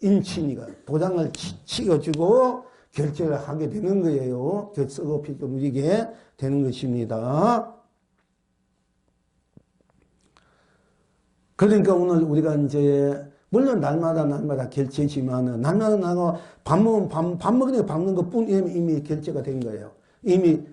인친이가 도장을 치워주고 결제를 하게 되는 거예요. 쓰고 피고 누리게 되는 것입니다. 그러니까 오늘 우리가 이제 물론 날마다 결제지만은 날마다 나가 밥 먹는 것 뿐이면 이미 결제가 된 거예요. 이미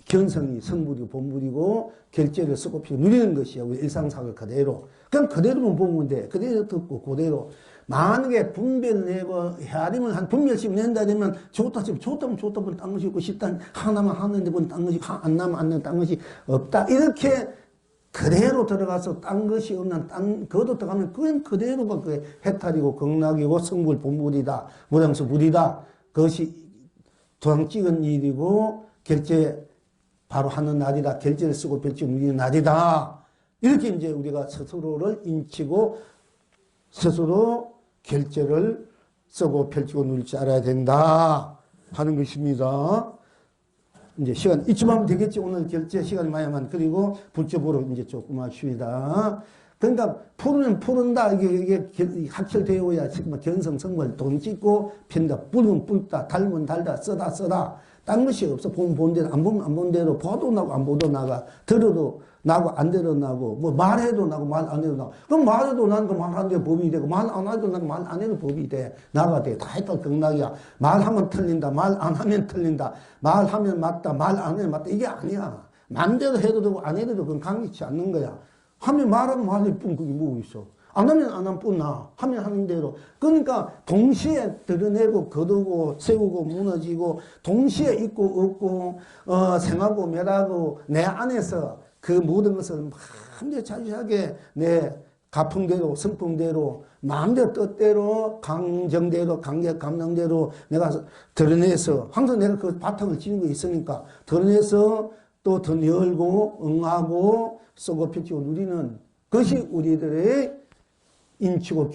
견성이 성불이고 본불이고 결제를 쓰고 피고 누리는 것이야. 우리 일상생활 그대로. 그냥 그대로만 보면 돼. 그대로 듣고 그대로. 만약에 분별을 내고 헤아림을 한 분별심 낸다 되면 좋다면 딴 것이 있고 싶다 하나만 하는데 딴 것이 안 나면 안 나면 딴 것이 없다. 이렇게 그대로 들어가서 딴 것이 없는 그것도 들어가면 그건 그대로가 그 해탈이고 극락이고 성불 본불이다. 무량수 불이다. 그것이 도장 찍은 일이고 결제 바로 하는 날이다. 결제를 쓰고 펼치고 누리는 날이다. 이렇게 이제 우리가 스스로를 인치고 스스로 결제를 쓰고 펼치고 누릴 줄 알아야 된다 하는 것입니다. 이제 시간 이쯤 하면 되겠지. 오늘 결제 시간이 많이 하면. 그리고 불법으로 이제 조금 하십니다. 그러니까 푸른다. 이게 학철되어야 견성 성불 돈 찍고 편다. 뿔은 뿔다. 달면 달다. 쓰다. 딴 것이 없어. 보면 본 대로 안 보면 안 본 대로 봐도 나고 안 보도 나가. 들어도 나고 안 들어 나고 뭐 말해도 나고 말 안 해도 나고. 그럼 말해도 나는 그 말 안 해도 법이 되고 말 안 해도 나고 말 안 해도 법이 돼. 나가 돼. 다 했다 극락이야. 말하면 틀린다. 말 안 하면 틀린다. 말하면 맞다. 말 안 하면 맞다. 이게 아니야. 맘대로 해도 되고 안 해도 되고 그건 강요치 않는 거야. 하면 말하면 말할 뿐 그게 뭐고 있어. 안 하면 안 하면 뿐 나. 하면 하는 대로. 그러니까 동시에 드러내고 거두고 세우고 무너지고 동시에 있고 없고 생하고 멸하고 내 안에서 그 모든 것을 마음대로 자유하게 내 가풍대로 성품대로 마음대로 뜻대로 강정대로 강력 감정대로 내가 드러내서 항상 내가 그 바탕을 지닌 거 있으니까 드러내서 또 더 열고 응하고 쏘고 펼치고 누리는 것이 우리들의 인치고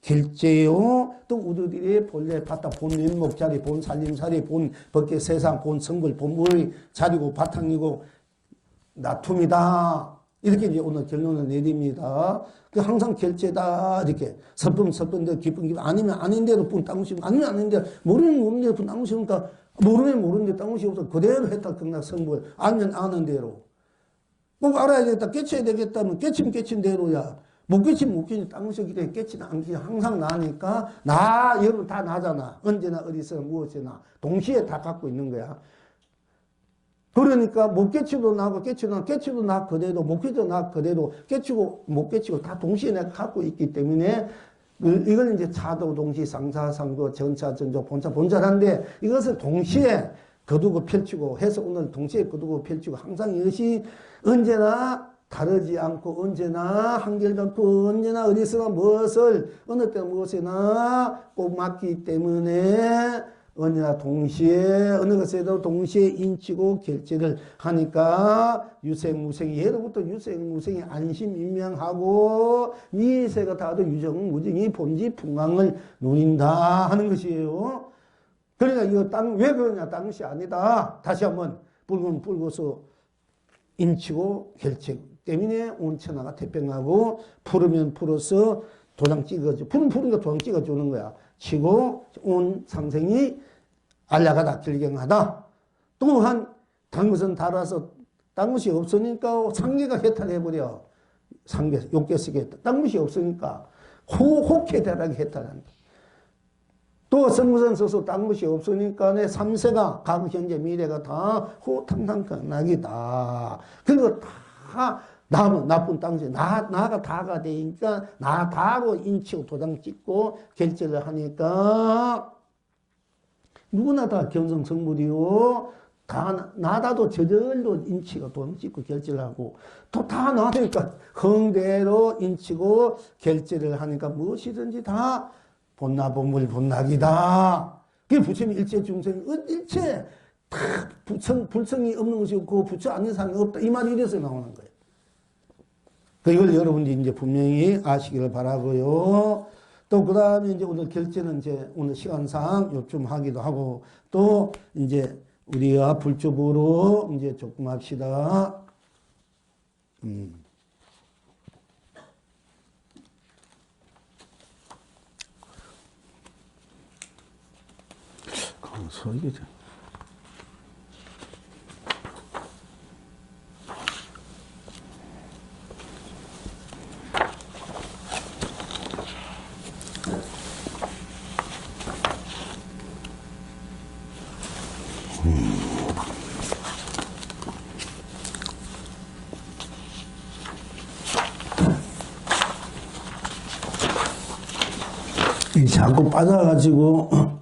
결제요. 또 우리들이 본래 바탕 본 면목자리 본 살림살이 본 법계 세상 본 성불 본물의 자리고 바탕이고 나툼이다. 이렇게 이제 오늘 결론을 내립니다. 항상 결제다. 이렇게 설품대로 기쁜 아니면 아닌 대로 뿐 딴 것이 아니면 아닌 대로 모르는 대로 뿐 딴 것이 없으니까 모르는 대로 딴 것이 없어. 그대로 해탈 극락 성불 알면 아는 대로. 꼭 알아야 되겠다. 깨쳐야 되겠다면 깨치면 깨친 대로야. 못 깨치면 못 깨치면 딴 것이기 때문에 깨치는 않기 항상 나니까 여러분 다 나잖아. 언제나 어디서 무엇이나 동시에 다 갖고 있는 거야. 그러니까 못 깨치도 나고 깨치도 나 그대로 못 깨치도 나 그대로 깨치고 못 깨치고 다 동시에 내가 갖고 있기 때문에 이걸 이제 차도 동시 상사상도 전차 전조 본자한데 이것을 동시에 거두고 펼치고 해서 오늘 동시에 거두고 펼치고 항상 이것이 언제나 다르지 않고 언제나 한결같고 언제나 어디서나 무엇을 어느 때 무엇이나 꼭 맞기 때문에 언제나 동시에 어느 것에도 동시에 인치고 결제를 하니까 유생무생이 예로부터 유생무생이 안심인명하고 미세가 다도 유정무증이 본지풍강을 누린다 하는 것이에요. 그러니까 이거 땅 왜 그러냐? 땅시 아니다. 다시 한번 붉은 붉어서 인치고 결제 때문에 온천하가 태평하고 푸르면 푸르서 도장 찍어줘. 푸른 푸르니까 도장 찍어주는 거야. 치고 온 상생이 알라가다 길경하다. 또한 단 것은 달아서 딴 것이 없으니까 상계가 해탈해버려. 상계, 욕계 쓰게 딴 것이 없으니까 혹해대라게 해탈한다. 또 선무선 써서 딴 것이 없으니까 내 삼세가 과거 현재 미래가 다 호탕탕강락이다. 그리고 다 나쁜 땅지 나가 다가 되니까 나 다로 인치고 도장 찍고 결제를 하니까 누구나 다 견성성물이요. 다 나다도 저절로 인치고 도장 찍고 결제를 하고 또 다 나니까 흥대로 인치고 결제를 하니까 무엇이든지 다 본나본물 본낙이다. 그게 부처님 일체 중생 일체 다 불성이 없는 것이 없고 부처 아닌 사람이 없다. 이 말이 이래서 나오는 거예요. 그걸 여러분들이 이제 분명히 아시기를 바라고요. 또 그 다음에 이제 오늘 결제는 이제 오늘 시간상 요쯤 하기도 하고 또 이제 우리가 불조보로 이제 조금 합시다. 강서이죠. 자꾸 빠져가지고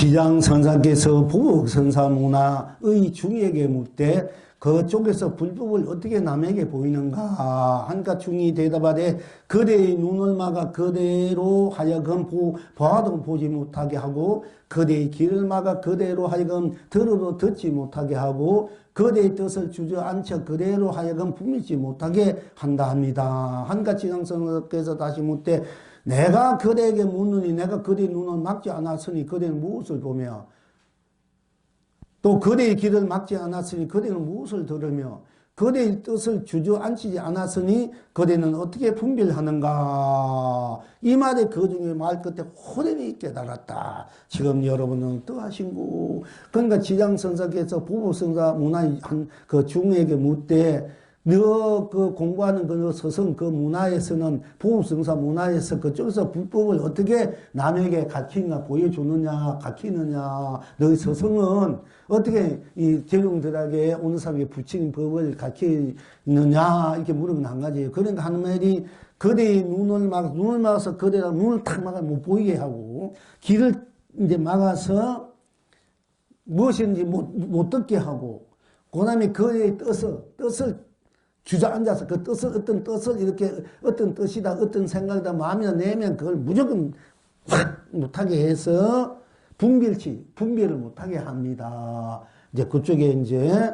지장선사께서 보복선사문화의 중에게 묻되 그쪽에서 불법을 어떻게 남에게 보이는가 하니까 중이 대답하되 그대의 눈을 막아 그대로 하여금 봐도 보지 못하게 하고 그대의 귀를 막아 그대로 하여금 들어도 듣지 못하게 하고 그대의 뜻을 주저앉혀 그대로 하여금 품지 못하게 한다 합니다. 하니까 지장선사께서 다시 묻되 내가 그대에게 묻느니 내가 그대의 눈을 막지 않았으니 그대는 무엇을 보며 또 그대의 길을 막지 않았으니 그대는 무엇을 들으며 그대의 뜻을 주저앉히지 않았으니 그대는 어떻게 분별하는가. 이 말에 그 중에 말 끝에 호련히 깨달았다. 지금 여러분은 어떠하신고. 그러니까 지장선사께서 부부선사 문화의 그 중에게 묻되 너 그 공부하는 그 서성 그 문화에서는 보험성사 문화에서 그쪽에서 불법을 어떻게 남에게 가르치느냐 보여주느냐 가르치느냐 너희 서성은 어떻게 이 제종들에게 오는 사람에게 부처님 법을 가르치느냐 이렇게 물으면 한 가지예요. 그러니까 하는 말이 그대의 눈을 막아서 그대랑 눈을 탁 막아 못 보이게 하고 길을 이제 막아서 무엇인지 못 듣게 하고 그 다음에 그의 뜻을 주저앉아서 그 뜻을 어떤 뜻을 이렇게 어떤 뜻이다 어떤 생각이다 마음이나 내면 그걸 무조건 못하게 해서 분별을 못하게 합니다. 이제 그쪽에 이제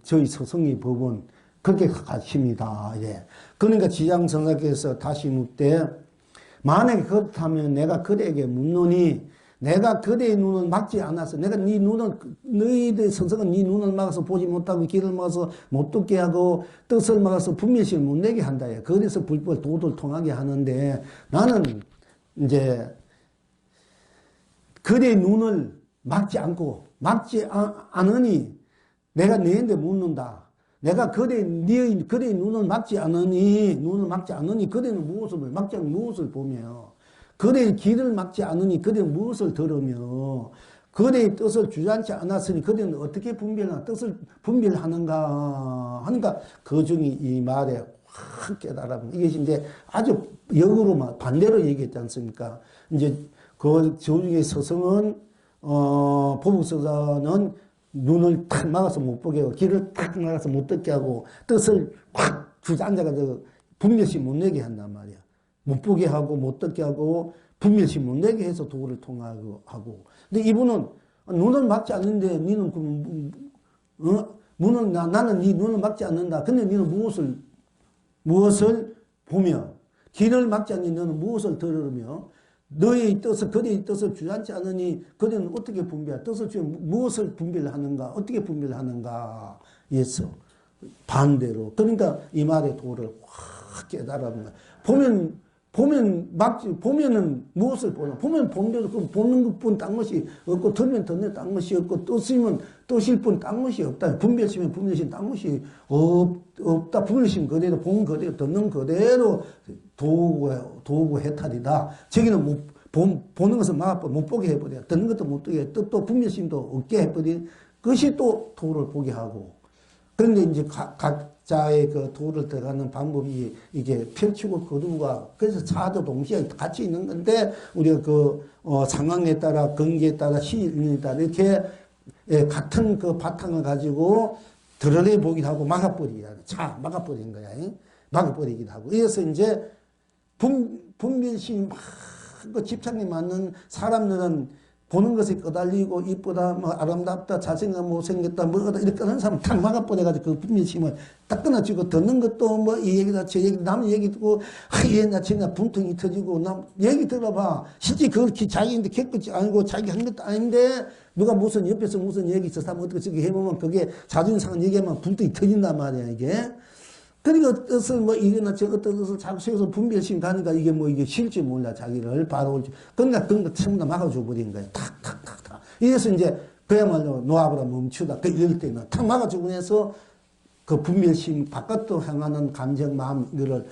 저희 서성의 법은 그렇게 가르칩니다. 예. 그러니까 지장선사께서 다시 묻되 만약에 그렇다면 내가 그대에게 묻노니 내가 그대의 눈을 막지 않아서 내가 네 눈을 너희들 선생은 네 눈을 막아서 보지 못하고 귀를 막아서 못 듣게 하고 뜻을 막아서 분별심을 못 내게 한다. 그래서 불법을 도를 통하게 하는데 나는 이제 그대의 눈을 막지 않으니 내가 너희한테 묻는다. 내가 그대의 눈을 막지 않으니 그대는 무엇을 막지 않으니 무엇을 보며 그대의 길을 막지 않으니 그대는 무엇을 들으며 그대의 뜻을 주저앉지 않았으니 그대는 어떻게 뜻을 분별하는가 하니까 그 중에 이 말에 확 깨달아본 이것이 이제 아주 역으로 반대로 얘기했지 않습니까? 이제 그 중에 서성은 보복서사는 눈을 탁 막아서 못 보게 하고 귀를 탁 막아서 못 듣게 하고 뜻을 확 주저앉아가지고 분별심 못 내게 한단 말이야. 못 보게 하고 못 듣게 하고 분별심 못 내게 해서 도를 통하고 하고. 근데 이분은 눈을 막지 않는데 니는 문은 나는 네 눈을 막지 않는다. 근데 니는 무엇을 보며 길을 막지 않니 너는 무엇을 들으며 너의 뜻을 그대의 뜻을 주저앉지 않으니 그대는 어떻게 분별 뜻을 주어 무엇을 분별하는가 어떻게 분별하는가 예서 반대로 그러니까 이 말의 도를 확 깨달아보면 보면은 무엇을 보나 보면 본대로 그 보는 것뿐 딴 것이 없고 들면 듣는 딴 것이 없고 뜻이면 뜻일 뿐 딴 것이 없다 분별심은 분별심 딴 것이 없다 분별심 그대로 본 그대로 듣는 그대로 도구 해탈이다 저기는 보는 것은 막아버려 못 보게 해버려 듣는 것도 못 듣게 뜻도 분별심도 없게 해버린 그것이 또 도를 보게 하고 그런데 이제 각자의 그 도를 들어가는 방법이 이게 펼치고 거두가 그래서 차도 동시에 같이 있는 건데 우리가 상황에 따라 관계에 따라 시인에 따라 이렇게 같은 그 바탕을 가지고 드러내 보기도 하고 막아버리기도 하고 막아버리는 거야. 막아버리기도 하고 그래서 이제 분별심이 막 집착이 많은 사람들은 보는 것에 꺼달리고 이쁘다 뭐 아름답다 잘생겼다 못생겼다 뭐다 이렇게 하는 사람 탁 막아버려가지고 그 분별심을 딱 끊어지고 듣는 것도 뭐 이 얘기다 저 얘기 남 얘기 듣고 얘나 쟤나 분통이 터지고 남 얘기 들어봐 실제 그렇게 자기인데 겪었지 아니고 자기 한 것도 아닌데 누가 무슨 옆에서 무슨 얘기 있어서 하면 어떻게 저기 해보면 그게 자존심 상한 얘기하면 분통이 터진단 말이야 이게 그러니까 뜻을 뭐 이거나 저거 뜻을 자꾸 세워서 분별심 가니까 이게 뭐 이게 실지 몰라 자기를 바로 올지 그러니까 그런 거 전부 다 막아줘 버린 거야 탁탁탁탁 이래서 이제 그야말로 노아보라 멈추다 그 이럴 때는 탁 막아주고 해서 그 분별심 바깥으로 향하는 감정 마음 이거를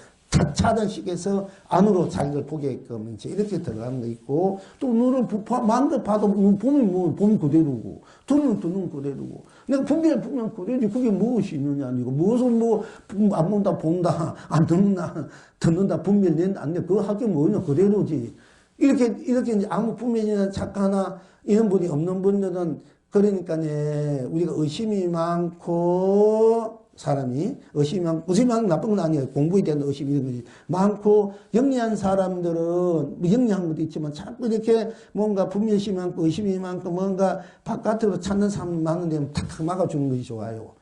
차단식해서 안으로 자기를 보게끔 이제 이렇게 들어가는 거 있고 또 눈을 마음대로 봐도 보면 그대로고 들으면 듣는 그대로고 내가 분별하면 그대로지 그게 무엇이 있느냐 아니고 무엇을 안 본다 안 듣는다 분별된다 안 돼 그거 할 게 뭐냐 그대로지 이렇게 이제 아무 분별이나 착하나 이런 분이 없는 분들은 그러니까 우리가 의심이 많고 사람이 의심이 많은 나쁜 건 아니에요. 공부에 대한 의심이 이런 거지. 많고 영리한 사람들은 뭐 영리한 것도 있지만 자꾸 이렇게 뭔가 분별심이 많고 의심이 많고 뭔가 바깥으로 찾는 사람이 많은데 탁탁 막아주는 것이 좋아요.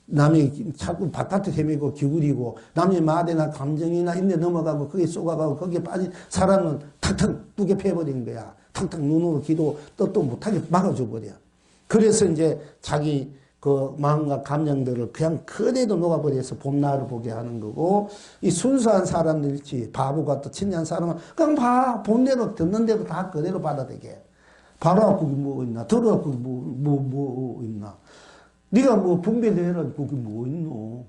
남이 자꾸 바깥에 헤매고 기울이고 남의 말이나 감정이나 인내 넘어가고 거기에 쏘가가고 거기에 빠진 사람은 탁탁 두개 패버리는 거야. 탁탁 눈으로 기도 뜻도 못하게 막아줘 버려. 그래서 이제 자기 그 마음과 감정들을 그냥 그대로 녹아버려서 봄날을 보게 하는 거고 이 순수한 사람들일지 바보 같은 친한 사람은 그냥 본대로 듣는 대로 다 그대로 받아들게 봐라 그게 뭐 있나 들어라 그게 뭐 있나 네가 뭐 분별해라 그게 뭐 있노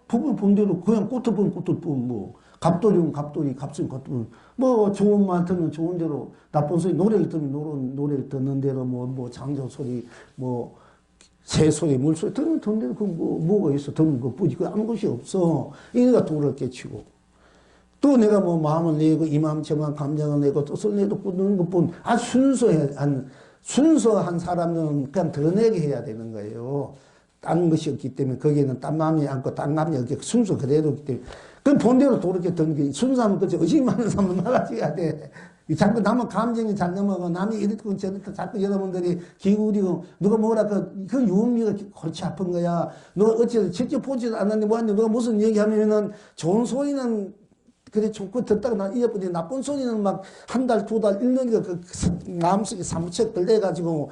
보면 본대로 그냥 꽃을 보면 꽃을 보면 뭐 갑돌이면 갑돌이 값은 값돌이 뭐 좋은 말 들으면 좋은 대로 나쁜 소리 노래를 들으면 노래를 듣는 대로 뭐 장조 소리 뭐 새소리, 물소리, 듣는 돈대로 그 뭐가 있어. 듣는 것 뿐이지. 그 아무 것이 없어. 이가 도를 깨치고. 또 내가 뭐 마음을 내고, 이 마음, 저 마음, 감정을 내고, 뜻을 내도 꾸는 것 뿐. 아주 순수한 사람들은 그냥 드러내게 해야 되는 거예요. 딴 것이 없기 때문에, 거기에는 딴 마음이 않고, 딴 감이 없기 때문에, 순수 그대로기 때문에. 그럼 본대로 도를 듣는 게, 순수하면 그치. 의심 많은 사람은 막아줘야 돼. 자꾸 남은 감정이 잘 넘어가고 남이 이렇고 저렇고 자꾸 여러분들이 기울이고 누가 뭐라 그 유언미가 골치 아픈 거야. 너 어찌 직접 보지도 않았는데 뭐하는데 너가 무슨 얘기하면은 좋은 소리는 그래 좋고 듣다가 난 이어버리 나쁜 소리는 막 한 달, 두 달, 1년이가 그 마음속에 사무쳐 걸려가지고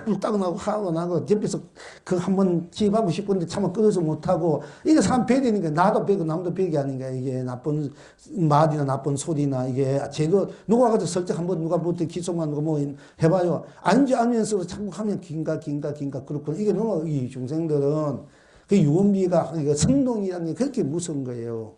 불따고 나고 하고 나고 옆에서 그 한번 지입하고 싶은데 차마 끊어서 못하고 이게 사람 배되니까 나도 배고 남도 배기 아닌가 이게 나쁜 말이나 나쁜 소리나 이게 제도 누가 가서 설득 한번 누가 뭐 기속만 누가 뭐 해봐요. 안지 않으면서 자꾸 하면 긴가 그렇구나. 이게 너무 이 중생들은 그 유언비가 성동이라는 게 그렇게 무서운 거예요.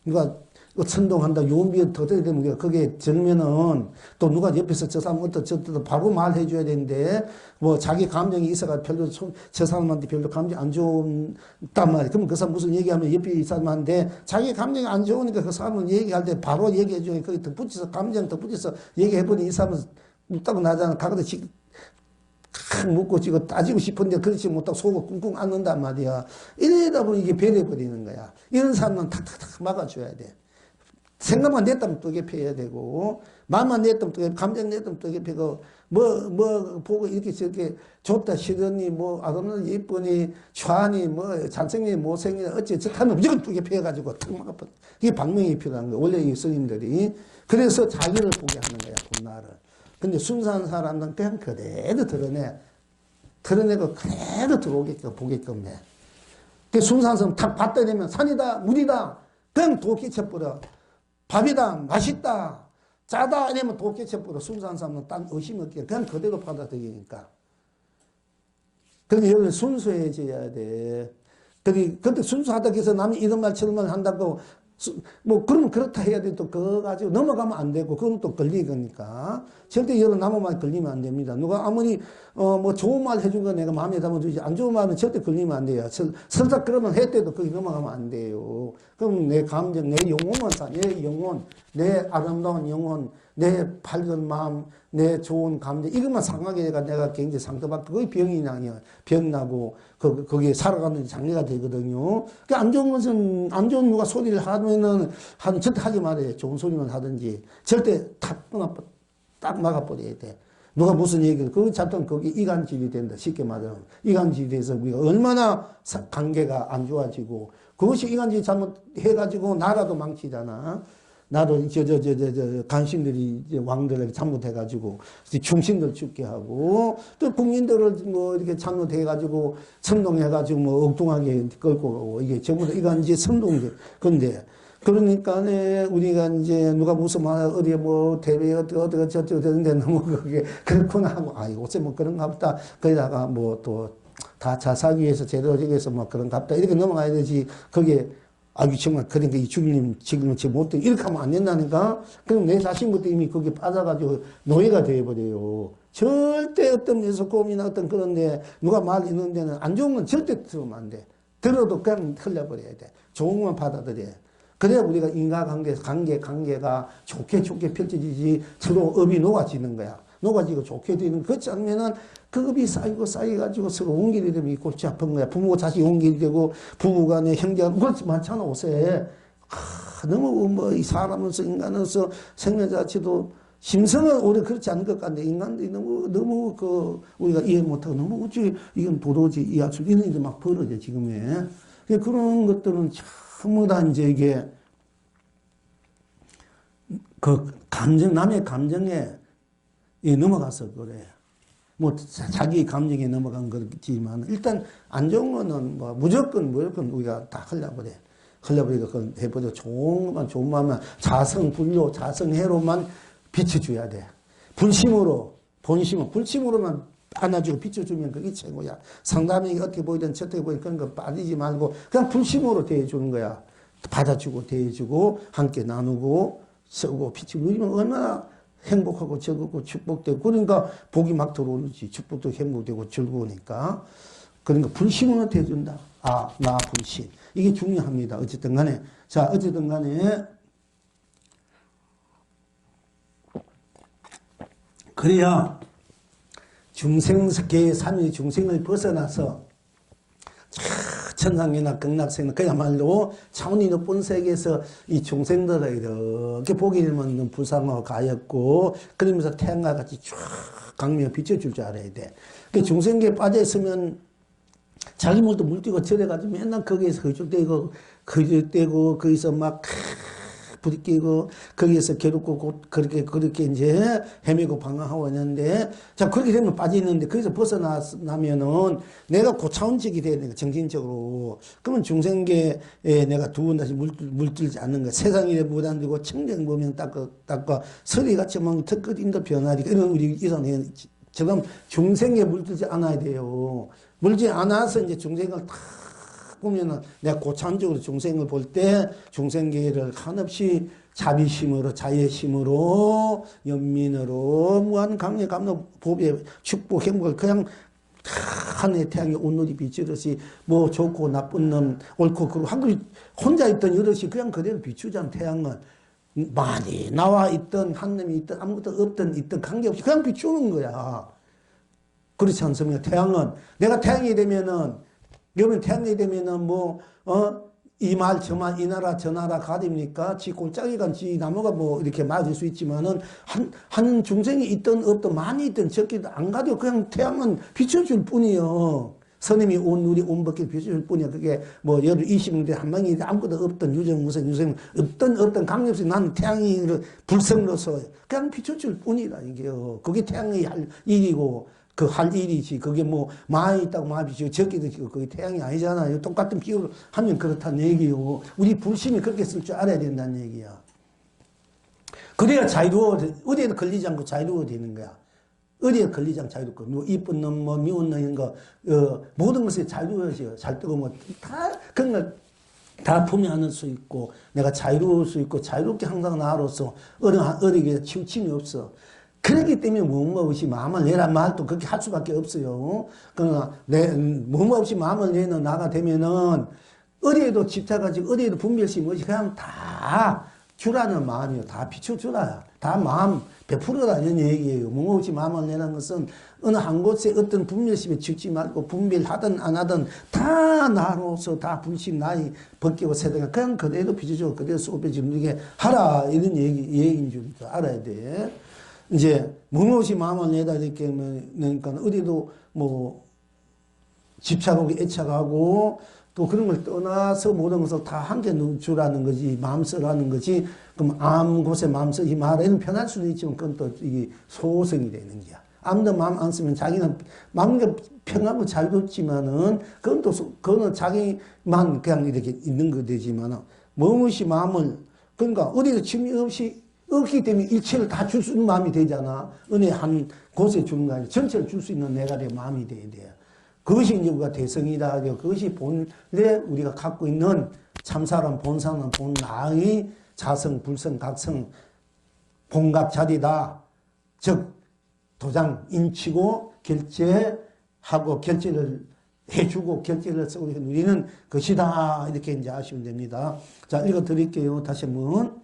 그러니까 천동한다, 요음비어 터뜨려 되면 우리가 그게 들으면은 또 누가 옆에서 저 사람 어떠저떠 바로 말해줘야 되는데 뭐 자기 감정이 있어가 별로 저 사람한테 별로 감정 안 좋단 말이야. 그러면 그 사람 무슨 얘기하면 옆에 이 사람한테 자기 감정이 안 좋으니까 그 사람은 얘기할 때 바로 얘기해주니 거기 덧붙여서 감정 덧붙여서 얘기해보니 이 사람은 묻다고 나잖아. 가거든 묻고 지고 따지고 싶은데 그렇지 못하고 속을 꿍꿍 앓는단 말이야. 이러다 보니 이게 배려버리는 거야. 이런 사람은 탁탁탁 막아줘야 돼. 생각만 냈다면 또 개폐해야 되고, 마음만 냈다면 또 개폐, 감정 냈다면 또 개폐고, 보고 이렇게 저렇게 좋다, 싫으니, 아름다니, 예쁘니, 좌니, 잘생기니, 못생기니, 어찌, 하면 무조건 또 개폐해가지고 탁 막아버려. 이게 방명이 필요한 거야. 원래 이 스님들이. 그래서 자기를 보게 하는 거야, 본나를. 근데 순수한 사람은 그냥 그대로 드러내고 그대로 들어오게끔, 보게끔 해. 그 순수한 사람 탁 봤다 되면 산이다, 물이다, 그냥 도 끼쳐버려. 밥이다, 맛있다, 짜다, 이러면 도 끼쳐버려. 순수한 사람은 딴 의심 없게 그냥 그대로 받아들이니까. 그러니까 여기는 순수해져야 돼. 근데 순수하다고 해서 남이 이런 말 저런 말 한다고 그러면 그렇다 해야 돼. 또 그거 가지고 넘어가면 안 되고, 그건 또 걸리니까. 절대 여러 남의 말 걸리면 안 됩니다. 누가 아무리, 좋은 말 해준 거 내가 마음에 담아두지, 안 좋은 말은 절대 걸리면 안 돼요. 설사 그러면 해 때도 거기 넘어가면 안 돼요. 그럼 내 감정, 내 영혼은 내 영혼, 내 아름다운 영혼, 내 밝은 마음, 내 좋은 감정, 이것만 상하게 해가 내가 굉장히 상처받고, 그게 병이 나요. 병 나고, 거기에 살아가는 장애가 되거든요. 그 안 좋은 것은, 안 좋은 누가 소리를 하면은, 절대 하지 말아요. 좋은 소리만 하든지. 절대 딱 막아버려야 돼. 누가 무슨 얘기를, 그거 잡던 거기 이간질이 된다. 쉽게 말하면. 이간질이 돼서 우리가 얼마나 관계가 안 좋아지고, 그것이 이간질 잘못해가지고 나라도 망치잖아. 나도 간신들이 왕들에게 잘못해가지고 충신들 죽게 하고 또 국민들을 이렇게 잘못해가지고 선동해가지고 엉뚱하게 끌고 가고 이게 전부 다 이간질 선동제. 근데 그러니까 우리가 이제 누가 무슨 말 어디 대회 어디가 저쪽 되는데 너무 그게 그렇구나 하고 요새 그런가 보다. 거기다가 또 다 자사기 위해서 제대로 하기 위해서 그런가 보다 이렇게 넘어가야 되지. 그게 정말, 그러니까 이 주님님 지금은 못돼. 이렇게 하면 안 된다니까? 그럼 내 자신부터 이미 거기에 빠져가지고 노예가 되어버려요. 절대 어떤 데서 고민이나 어떤 그런데 누가 말 있는 데는 안 좋은 건 절대 들으면 안 돼. 들어도 그냥 흘려버려야 돼. 좋은 것만 받아들여야 돼. 그래야 우리가 인간관계에서 관계가 좋게 펼쳐지지 서로 업이 녹아지는 거야. 녹아지고 좋게 되는, 그렇지 않으면은 그 업이 쌓여가지고 서로 온길이 되면 골치 아픈 거야. 부모가 자식 온길이 되고, 부부간에 형제가, 그렇지 많잖아, 옷에. 너무 이 사람으로서, 인간으로서 생명 자체도 심성은 오히려 그렇지 않은 것 같은데, 인간들이 너무 우리가 이해 못하고, 너무 어찌 이건 도도지 이해할 수 있는 일이 막 벌어져, 지금에. 그런 것들은 전부 다 이제 이게, 남의 감정에 넘어가서 그래. 자기 감정에 넘어간 거지만, 일단 안 좋은 거는 무조건 우리가 다 흘려버리고 그건 해버려. 좋은 마음만, 자성불교, 자성해로만 비춰줘야 돼. 불심으로만 안아주고 비춰주면 그게 최고야. 상담이 어떻게 보이든 저떻게 보이든 그런 거 빠지지 말고, 그냥 불심으로 대해주는 거야. 받아주고, 대해주고, 함께 나누고, 쓰고, 비추고, 이러면 얼마나 행복하고 즐겁고 축복되고, 그러니까 복이 막 들어오지. 축복도 행복되고 즐거우니까. 그러니까 불심으로 대해준다. 나 불심. 이게 중요합니다. 어쨌든 간에. 자, 어쨌든 간에. 그래야 중생계의 삼위 중생을 벗어나서 천상이나 극락세나 그야말로 차원이 높은 세계에서 이 중생들을 이렇게 보게 되면 불상하고 가엽고, 그러면서 태양과 같이 쫙 강미가 비춰줄 줄 알아야 돼. 그 중생계에 빠져있으면 자기 물도 물뛰고 저래가지고 맨날 거기에서 허죽대고 거기서 막 부딪히고 거기에서 괴롭고 그렇게 이제 헤매고 방황하고 있는데, 자, 그렇게 되면 빠져있는데, 거기서 벗어나면은 내가 고차원적이 돼야 되니까, 정신적으로. 그러면 중생계에 내가 두 번 다시 물들지 않는 거야. 세상에 무단되고 청정보면 닦고 서리같이 막 턱끝임도 변하니까, 이런 우리 이런 저럼 중생에 물들지 않아야 돼요. 물지 않아서 이제 중생을 다 보면은 내가 고차원적으로 중생을 볼 때 중생계를 한없이 자비심으로 자애심으로 연민으로 무한 강력 감로 보배 축복 행복을 그냥 하늘의 태양이 온누리 비추듯이 뭐 좋고 나쁜 놈 옳고 그르고 한국이 혼자 있던 여럿이 그냥 그대로 비추잖아. 태양은 많이 나와 있던 한 놈이 있던 아무것도 없던 있던 관계없이 그냥 비추는 거야. 그렇지 않습니까? 태양은 내가 태양이 되면은 여러분 태양이 되면은 이 말 저 말 이 나라 저 나라 가립니까? 지 골짜기가 지 나무가 뭐 이렇게 맞을 수 있지만은 한 중생이 있든 없든 많이 있든 적게도 안 가도 그냥 태양은 비춰줄 뿐이요. 스님이 온 우리 온 벗길 비춰줄 뿐이야. 그게 뭐 여러 20명대 한 명이 아무것도 없던 유정 무슨 유생 없던 어떤 강력시 나는 태양이 불성로서 그냥 비춰줄 뿐이다 이게요. 그게 태양이 할 일이고. 그 할 일이지. 그게 뭐 많이 있다고 많이 비치고 적게도 지고 그게 태양이 아니잖아요. 똑같은 비유를 하면 그렇다는 얘기요. 우리 불심이 그렇게 쓸 줄 알아야 된다는 얘기야. 그래야 자유로워. 어디에도 걸리지 않고 자유로워 되는 거야. 어디에 걸리지 않고 자유롭고 뭐 이쁜 놈, 뭐 미운 놈 이런 거 모든 것에 자유로워져요. 잘 뜨고 뭐 다 그런 걸 다 품에 안을 수 있고 내가 자유로울 수 있고 자유롭게 항상 나로서 어리게 치우침이 없어. 그렇기 때문에 무음 없이 마음을 내란 말도 그렇게 할 수밖에 없어요. 그러나 무음 없이 마음을 내는 나가 되면은 어디에도 집착하지 어디에도 분별심이 없이 그냥 다 주라는 마음이에요. 다 비춰주라. 다 마음 베풀어라는 얘기예요. 무음 없이 마음을 내는 것은 어느 한 곳에 어떤 분별심에 죽지 말고 분별하든 안 하든 다 나로서 다 불신 나이 벗기고 세대가 그냥 그대로 비춰줘. 그대로 쏘배지는 게 하라 이런 얘기인 줄 알아야 돼. 이제 무엇이 마음을 내다 이렇게 그러니까 어디도 뭐 집착하고 애착하고 또 그런 걸 떠나서 모든 것을 다 함께 주라는 거지 마음 쓰라는 거지. 그럼 아무 곳에 마음 쓰지 마라 이런 편할 수도 있지만 그건 또 이게 소성이 되는 거야. 아무도 마음 안 쓰면 자기는 마음이 편하고 자유롭지만은 그건 또 그거는 자기만 그냥 이렇게 있는 거 되지만은 무엇이 마음을 그러니까 어디도 침이 없기 때문에 일체를 다 줄 수 있는 마음이 되잖아. 은혜 한 곳에 주는 거 아니라 전체를 줄 수 있는 내가 내 마음이 돼야 돼요. 그것이 이제 우리가 대성이다. 그것이 본래 우리가 갖고 있는 참사람, 본사람, 본나의 자성, 불성, 각성, 본각자리다. 즉 도장 인치고 결제하고 결제를 해주고 결제를 쓰고 누리는 것이다. 이렇게 이제 아시면 됩니다. 자, 읽어 드릴게요. 다시 한번.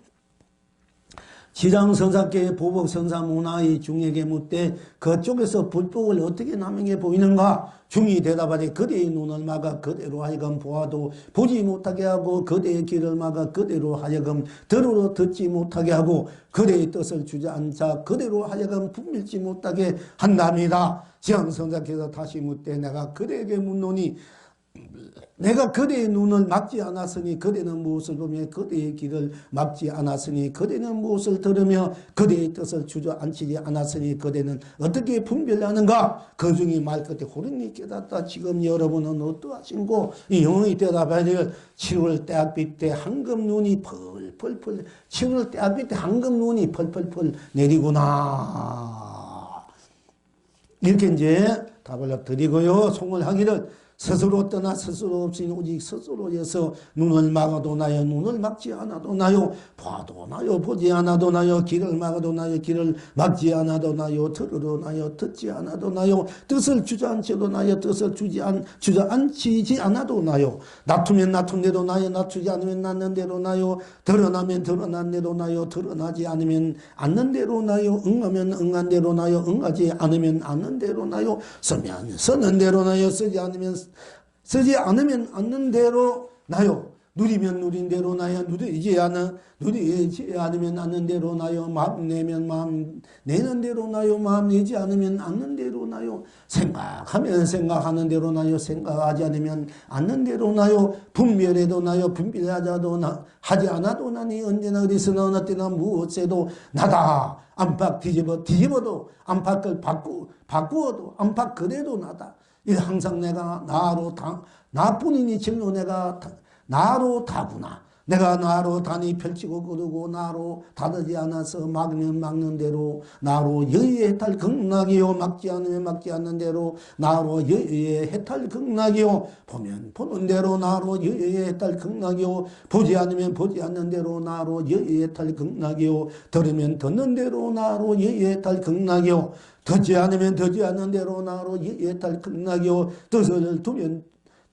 지장선사계의 보복선사문화의 중에게 묻되 그쪽에서 불법을 어떻게 남에게 보이는가? 중이 대답하되 그대의 눈을 막아 그대로 하여금 보아도 보지 못하게 하고 그대의 귀를 막아 그대로 하여금 들으러 듣지 못하게 하고 그대의 뜻을 주저앉아 그대로 하여금 분별지 못하게 한답니다. 지장선사께서 다시 묻되 내가 그대에게 묻노니 내가 그대의 눈을 막지 않았으니 그대는 무엇을 보며 그대의 귀를 막지 않았으니 그대는 무엇을 들으며 그대의 뜻을 주저앉히지 않았으니 그대는 어떻게 분별하는가? 그 중에 말 끝에 호련히 깨닫다. 지금 여러분은 어떠하신고? 이 영혼이 대답하되 7월 때학빛 때 황금 눈이 펄펄펄 7월 때학빛 때 황금 눈이 펄펄펄 내리구나. 이렇게 이제 답을 드리고요. 송을 하기를 스스로 떠나 스스로 없이 오직 스스로에서 눈을 막아도 나요 눈을 막지 않아도 나요 봐도 나요 보지 않아도 나요 길을 막아도 나요 길을 막지 않아도 나요 들으러 나요 듣지 않아도 나요 뜻을 주저앉혀도 나요 뜻을 주저앉히지 않아도 나요 놔두면 놔둔 대로 나요 놔두지 않으면 놔는 대로 나요 드러나면 드러난 대로 나요 드러나지 않으면 않는 대로 나요 응하면 응한 대로 나요 응하지 않으면 않는 대로 나요 쓰면 쓰는 대로 나요 쓰지 않으면 않는 대로 나요. 누리면 누린 대로 나요. 누리지 않으면 않는 대로 나요. 마음 내면 마음 내는 대로 나요. 마음 내지 않으면 않는 대로 나요. 생각하면 생각하는 대로 나요. 생각하지 않으면 않는 대로 나요. 분별해도 나요. 하지 않아도 나니 언제나 어디서나 어느 때나 무엇에도 나다. 안팎 뒤집어도 안팎을 바꾸어도 안팎 그대로 나다. 이 항상 내가 나뿐이니 진로 내가 나로 다구나. 내가 나로 단이 펼치고 거두고 나로 닫지 않아서 막으면 막는 대로 나로 여의의 해탈 극락이요 막지 않으면 막지 않는 대로 나로 여의의 해탈 극락이요 보면 보는 대로 나로 여의의 해탈 극락이요 보지 않으면 보지 않는 대로 나로 여의의 해탈 극락이요 들으면 듣는 대로 나로 여의의 해탈 극락이요 듣지 않으면 듣지 않는 대로 나로 여의의 해탈 극락이요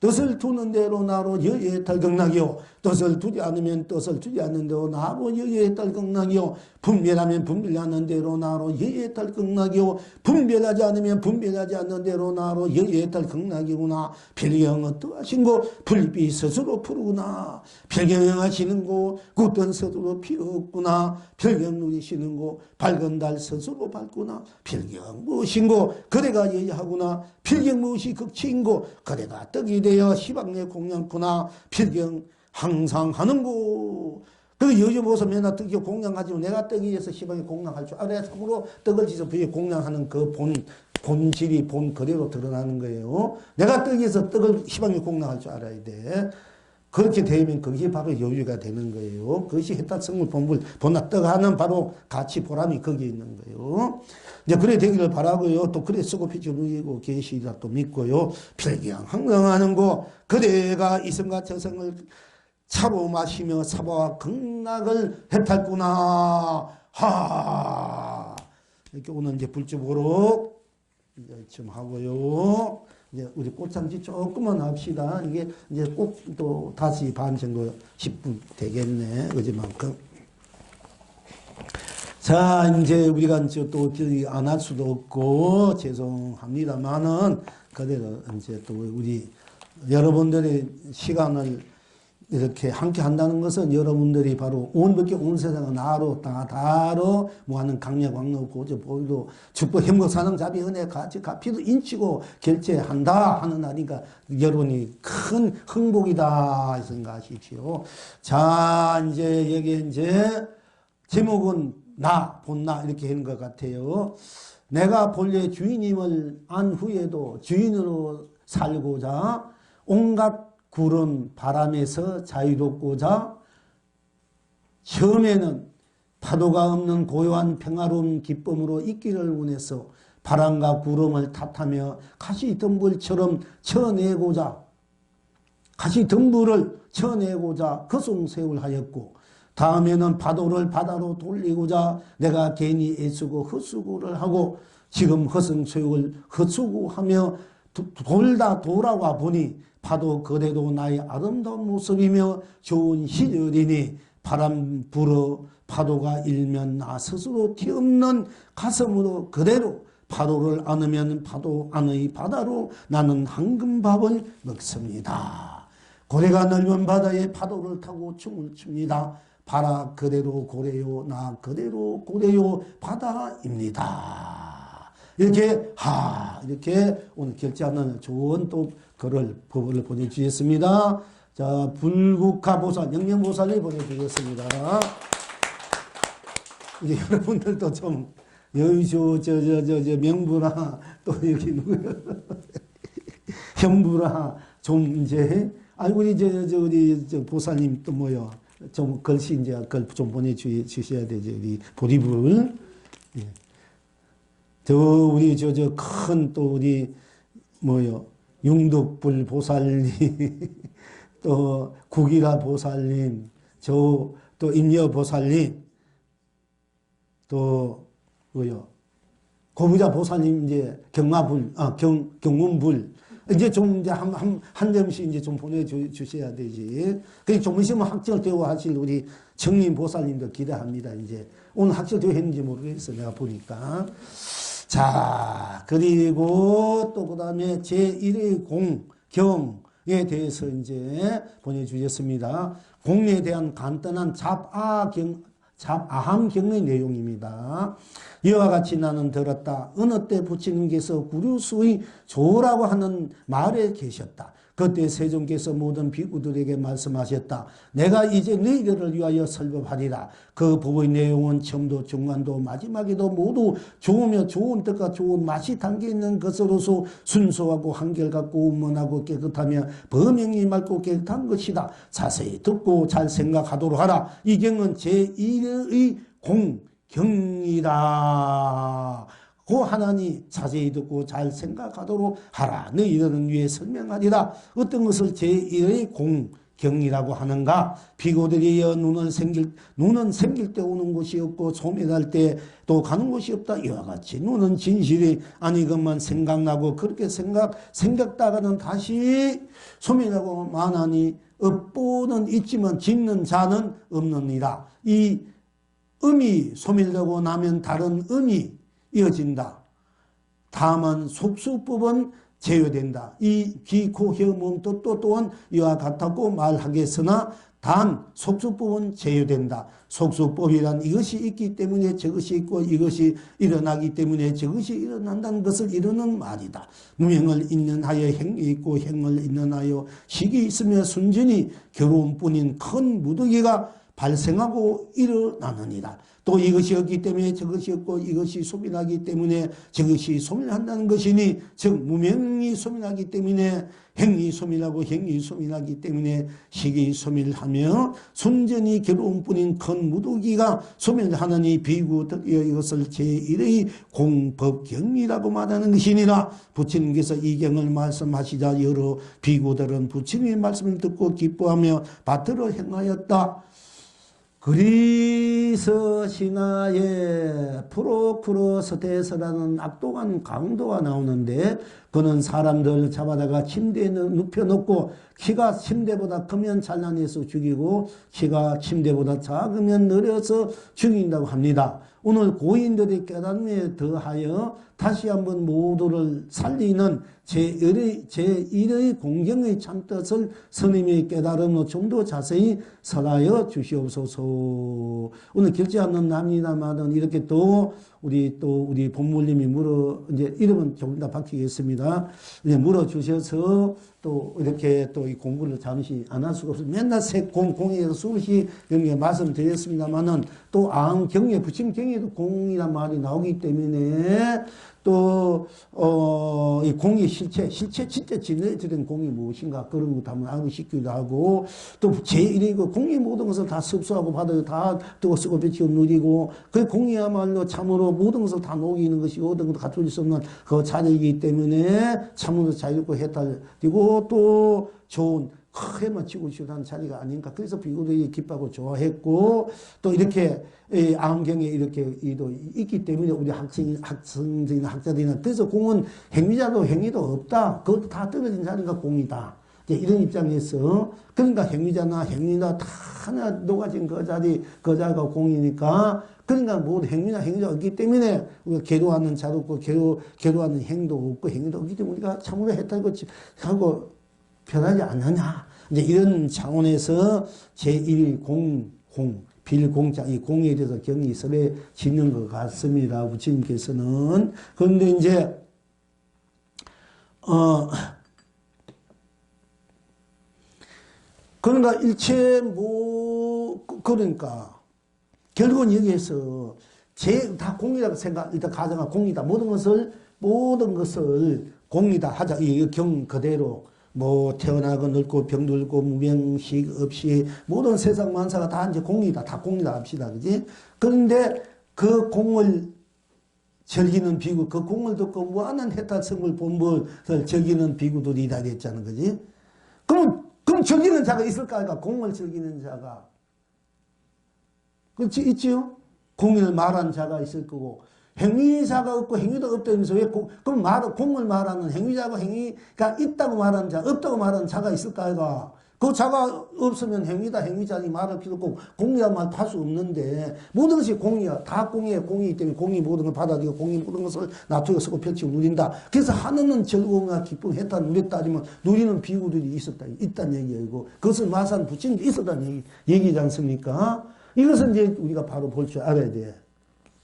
뜻을 두는 대로 나로 여의의 해탈 극락이요 뜻을 두지 않으면 뜻을 두지 않는 대로 나로 여의의 해탈 극락이요 분별하면 분별하는 대로 나로 여의의 해탈 극락이요 분별하지 않으면 분별하지 않는 대로 나로 여의의 해탈 극락이구나. 필경 어떠하신고 불빛 스스로 푸르구나. 필경 하시는 고 굳던 스스로 피었구나. 필경 누리시는 고 밝은 달 스스로 밝구나. 필경 무엇인고 그대가 예하구나. 필경 무엇이 극치인고 그대가 떡이 되어 시방에 공양구나. 필경 항상 하는고 그 요즘 어서 맨날 떡이 공양하지만 내가 떡이 돼서 시방에 공양할 줄 알아야 참으로 떡을 지서 부에 공양하는 그 본질이 본 그대로 드러나는 거예요. 내가 떡이 돼서 떡을 시방에 공양할 줄 알아야 돼. 그렇게 되면 그게 바로 여유가 되는 거예요. 그것이 해탈성물 본불 본나 떡하는 바로 가치 보람이 거기에 있는 거예요. 이제 그래 되기를 바라고요. 또 그래 쓰고 피치 누이고 계시리라 또 믿고요. 필경 항상하는 거 그대가 이성과 저성을 차로 마시며 사바와 극락을 해탈구나. 하 이렇게 오늘 이제 불주보로 이제 좀 하고요. 이제 우리 꽃장지 조금만 합시다. 이게 이제 꼭 또 다시 반 정도 10분 되겠네. 어제만큼. 자, 이제 우리가 이제 또 안 할 수도 없고 죄송합니다만은 그대로 이제 또 우리 여러분들의 시간을 이렇게 함께 한다는 것은 여러분들이 바로 온 세상을 나로 다로 뭐하는 강력 왕노 고저 보이도 축복 행복 사능 자비 은혜 가치 가피도 인치고 결제한다 하는 날이니까 여러분이 큰 행복이다 생각하십시오. 자, 이제 여기 이제 제목은 본나 이렇게 하는 것 같아요. 내가 본래 주인임을 안 후에도 주인으로 살고자 온갖 구름 바람에서 자유롭고자 처음에는 파도가 없는 고요한 평화로운 기쁨으로 있기를 원해서 바람과 구름을 탓하며 가시덤불처럼 쳐내고자 가시덤불을 쳐내고자 거성세월 하였고 다음에는 파도를 바다로 돌리고자 내가 괜히 애쓰고 헛수고를 하고 지금 허성세월 헛수고하며 돌다 돌아와 보니 파도 그대도 나의 아름다운 모습이며 좋은 시절이니 바람 불어 파도가 일면 나 스스로 티없는 가슴으로 그대로 파도를 안으면 파도 안의 바다로 나는 황금밥을 먹습니다. 고래가 넓은 바다에 파도를 타고 춤을 춥니다. 바라 그대로 고래요 나 그대로 고래요 바다입니다. 이렇게 이렇게 오늘 결제하는 좋은 또 글을 법을 보내주셨습니다. 자, 불국화보살 영명보살이 보내주셨습니다. 이제 여러분들도 좀 여의조 저 명부나 또 여기 누구야 현부나 좀 이제 우리 우리 보살님 또 뭐요 좀 글씨 이제 글 좀 보내주셔야 되죠. 우리 보리불. 예. 우리 큰 또 우리 뭐요 융덕불 보살님 또 국이라 보살님 또 임여 보살님 또 뭐요 고부자 보살님 이제 경마불 경운불 이제 좀 이제 한 점씩 이제 좀 보내주셔야 되지. 그게 좀 있으면 학절대오 하실 우리 청림 보살님도 기대합니다. 이제 오늘 학절대오 했는지 모르겠어 내가 보니까. 자, 그리고 또 그 다음에 제1의 공경에 대해서 이제 보내주셨습니다. 공에 대한 간단한 잡아함경의 내용입니다. 이와 같이 나는 들었다. 어느 때 부처님께서 구류수의 조라고 하는 마을에 계셨다. 그때 세종께서 모든 비구들에게 말씀하셨다. 내가 이제 너희들을 위하여 설법하리라. 그 법의 내용은 처음도 중간도 마지막에도 모두 좋으며 좋은 뜻과 좋은 맛이 담겨있는 것으로서 순수하고 한결같고 원만하고 깨끗하며 범행이 맑고 깨끗한 것이다. 자세히 듣고 잘 생각하도록 하라. 이 경은 제1의 공경이라. 그 하나니 자세히 듣고 잘 생각하도록 하라. 너희들은 위에 설명하리라. 어떤 것을 제1의 공경이라고 하는가? 비고들이여 눈은 생길 때 오는 곳이 없고 소멸할 때 또 가는 곳이 없다. 이와 같이 눈은 진실이 아니건만 생각나고 그렇게 생겼다가는 다시 소멸하고 만하니 업보는 있지만 짓는 자는 없느니라. 이 음이 소멸되고 나면 다른 음이 이어진다. 다만 속수법은 제외된다. 이 귀, 코, 혀, 몸, 뜻 또한 이와 같았고 말하겠으나 단 속수법은 제외된다. 속수법이란 이것이 있기 때문에 저것이 있고 이것이 일어나기 때문에 저것이 일어난다는 것을 이루는 말이다. 누명을 있는 하여 행이 있고 행을 있는 하여 식이 있으며 순전히 괴로움뿐인 큰 무더기가 발생하고 일어나느니라. 또 이것이 없기 때문에 저것이 없고 이것이 소멸하기 때문에 저것이 소멸한다는 것이니 즉 무명이 소멸하기 때문에 행이 소멸하고 행이 소멸하기 때문에 식이 소멸하며 순전히 괴로움뿐인 큰 무더기가 소멸하느니 비구득이여 이것을 제1의 공법경이라고 말하는 것이니라. 부처님께서 이 경을 말씀하시자 여러 비구들은 부처님의 말씀을 듣고 기뻐하며 받들어 행하였다. 그리스 신화에 프로크로스테스라는 악독한 강도가 나오는데 그는 사람들 잡아다가 침대에 눕혀놓고 키가 침대보다 크면 잘라내서 죽이고 키가 침대보다 작으면 늘려서 죽인다고 합니다. 오늘 고인들의 깨달음에 더하여 다시 한번 모두를 살리는 제1의 공경의 참뜻을 스님의 깨달음으로 좀 더 자세히 설하여 주시옵소서. 오늘 결제 않는 남이나마는 이렇게 또 우리 본물님이 이제 이름은 조금 더 바뀌겠습니다. 이제 물어주셔서 또 이렇게 또 이 공부를 잠시 안 할 수가 없어요. 맨날 공에서 수시 이렇게 말씀드렸습니다만은 또 경에 부침경에도 공이란 말이 나오기 때문에 또 이 공의 실체 진짜 진해지는 공이 무엇인가 그런 것도 한번 알고싶기도 하고 또 제1의 공의 모든 것을 다 습수하고 받아요. 다 뜨고 쓰고 배치고 누리고 그 공이야말로 참으로 모든 것을 다 녹이는 것이고 모든 것을 갖출 수 없는 그 자리이기 때문에 참으로 자유롭고 해탈되고 또 좋은 크게 맞추고 싶다는 자리가 아닌가. 그래서 비구들이 기뻐하고 좋아했고 또 이렇게 안경에 이렇게 있기 때문에 우리 학생들이나 학자들이나 그래서 공은 행위자도 행위도 없다. 그것도 다 떨어진 자리가 공이다. 이런 입장에서 그러니까 행위자나 행위나 다 하나 녹아진 그 자리가 공이니까 그러니까 모두 행위자가 없기 때문에 우리가 괴로워하는 자도 없고 괴로워하는 행도 없고 행위도 없기 때문에 우리가 참으로 해탈고 하고 변하지 않느냐. 이제 이런 차원에서 제1 빌공자, 이 공에 대해서 경의설에 짓는 것 같습니다. 부처님께서는. 그런데 이제, 그러니까 그러니까, 결국은 여기에서 다 공이라고 일단 가정한 공이다. 모든 것을 공이다 하자. 이 경 그대로. 태어나고 늙고 병들고 무명식 없이 모든 세상 만사가 다 이제 공이다. 다 공이다 합시다. 그지? 그런데 그 공을 즐기는 비구, 그 공을 듣고 무한한 해탈성을 본벌을 즐기는 비구들이다 됐잖아. 그지? 그럼 즐기는 자가 있을까? 공을 즐기는 자가. 그렇지, 있지요? 공을 말한 자가 있을 거고. 행위자가 없고 행위도 없다면서 왜 그럼 공을 말하는 행위자고 행위가 있다고 말하는 자, 없다고 말하는 자가 있을까? 아이가? 그 자가 없으면 행위자니 말할 필요 없고 공이란 말도 할 수 없는데 모든 것이 공이야. 다 공이에요. 공이기 때문에 공이 모든 걸 받아들이고 공이 모든 것을 놔두고 쓰고 펼치고 누린다. 그래서 하느는 즐거움과 기쁨, 했다, 누렸다 아니면 누리는 비구들이 있다는 얘기이고 그것을 마산 부처님도 있었다는 얘기지 않습니까? 이것은 이제 우리가 바로 볼 줄 알아야 돼.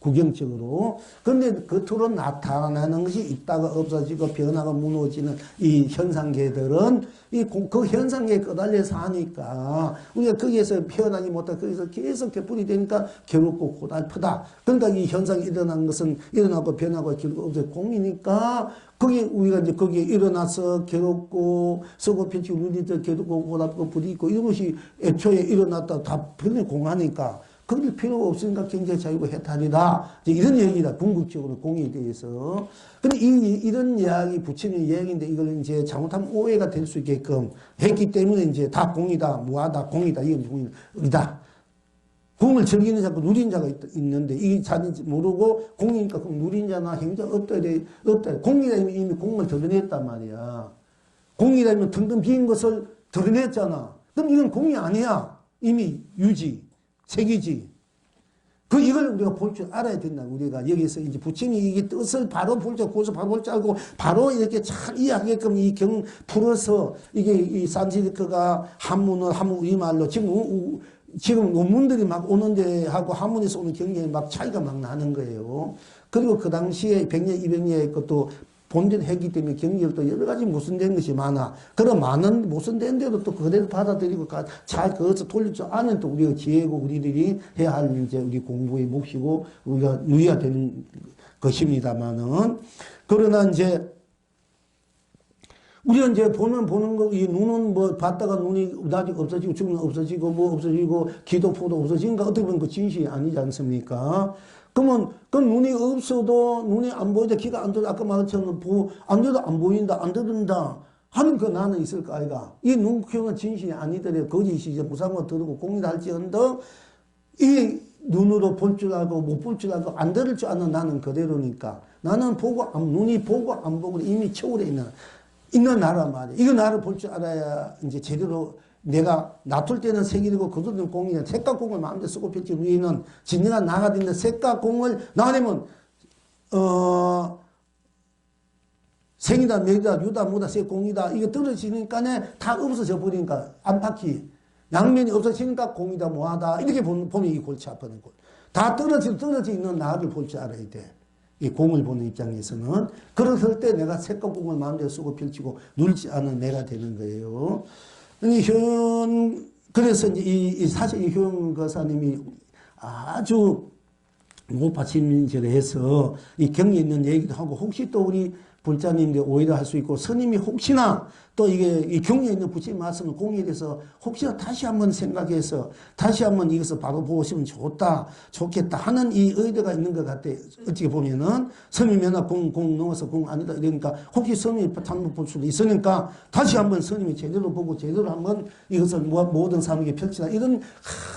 구경적으로. 그런데 겉으로 나타나는 것이 있다가 없어지고 변화가 무너지는 이 현상계들은 그 현상계에 끄달려 사니까 우리가 거기에서 표현하지 못하고 거기서 계속 개뿔이 되니까 괴롭고 고달프다. 그러니까 이 현상이 일어난 것은 일어나고 변하고 결국 없어져 공이니까 거기 우리가 이제 거기에 일어나서 괴롭고 서고 편치고 눈이 더 괴롭고 고달프고 부딪히고 이런 것이 애초에 일어났다 다 변히 공하니까 그럴 필요가 없으니까 경제 자유가 해탈이다. 이런 얘기다. 궁극적으로 공에 대해서. 근데 이런 이야기, 부처님 이야기인데 이걸 이제 잘못하면 오해가 될 수 있게끔 했기 때문에 이제 다 공이다, 무하다, 공이다, 이건 공이다. 공을 즐기는 자고 누린 자가 있는데 이 자인지 모르고 공이니까 그럼 누린 자나 행자가 없다. 공이라면 이미 공을 드러냈단 말이야. 공이라면 등등 비인 것을 드러냈잖아. 그럼 이건 공이 아니야. 이미 유지. 색이지. 이걸 우리가 볼 줄 알아야 된다. 우리가 여기서 이제 부처님이 이게 뜻을 바로 볼 줄, 고서 바로 볼 줄 알고, 바로 이렇게 잘 이해하게끔 이 경 풀어서, 이게 이 산지리크가 한문 우리말로, 지금 논문들이 막 오는데 하고 한문에서 오는 경계에 막 차이가 막 나는 거예요. 그리고 그 당시에 100년, 200년의 것도 본전했기 때문에 경력도 여러 가지 모순된 것이 많아. 그런 많은 모순된데도 또 그대로 받아들이고 잘 그것을 돌릴 줄 아는 또 우리가 지혜고 우리들이 해야 할 이제 우리 공부의 몫이고 우리가 누려야 되는 것입니다만은. 그러나 이제 우리가 이제 보는 거, 이 눈은 뭐 봤다가 눈이 나중에 없어지고 죽으면 없어지고 뭐 없어지고 기도포도 없어지니까 어떻게 보면 그 진실이 아니지 않습니까? 그러면 그 눈이 없어도 눈이 안 보이다 귀가 안 들어 아까 말했처럼 안 들어도 안 보인다 안 들은다 하는 그 나는 있을까 아이가 이 눈키우는 진실이 아니더라도 거짓이 이제 무상과 들고 공이다 할지언정 이 눈으로 볼 줄 알고 못 볼 줄 알고 안 들을 줄 아는 나는 그대로니까 나는 눈이 보고 안 보고 이미 초월해 있는 나란 말이야. 이거 나를 볼 줄 알아야 이제 제대로 내가 놔둘 때는 색이고 거둘 공이냐 색깔공을 마음대로 쓰고 펼치 위에는 진정한 나가 되는데 색깔공을 나가려면 생이다 맥이다 유다 무다 색공이다 이거 떨어지니까 다 없어져 버리니까 안팎이 양면이 없어지니까 공이다 뭐하다 이렇게 보면 이 골치 아프는 꼴. 다 떨어져 있는 나를 볼 줄 알아야 돼. 이 공을 보는 입장에서는 그랬을 때 내가 색깔공을 마음대로 쓰고 펼치고 눌지 않은 내가 되는 거예요. 그래서 이제 사실 이 효용거사님이 아주 못받침질을 해서 이 경에 있는 얘기도 하고 혹시 또 우리 불자님들 오해를 할 수 있고 스님이 혹시나 또 이게 이 경에 있는 부처님 말씀을 공에 대해서 혹시나 다시 한번 생각해서 다시 한번 이것을 바로 보시면 좋겠다 하는 이 의도가 있는 것 같아. 어떻게 보면은 스님이나 공 넘어서 공 아니다 이러니까 혹시 스님이 잘못 볼 수도 있으니까 다시 한번 스님이 제대로 보고 제대로 한번 이것을 모든 사람에게 펼치다 이런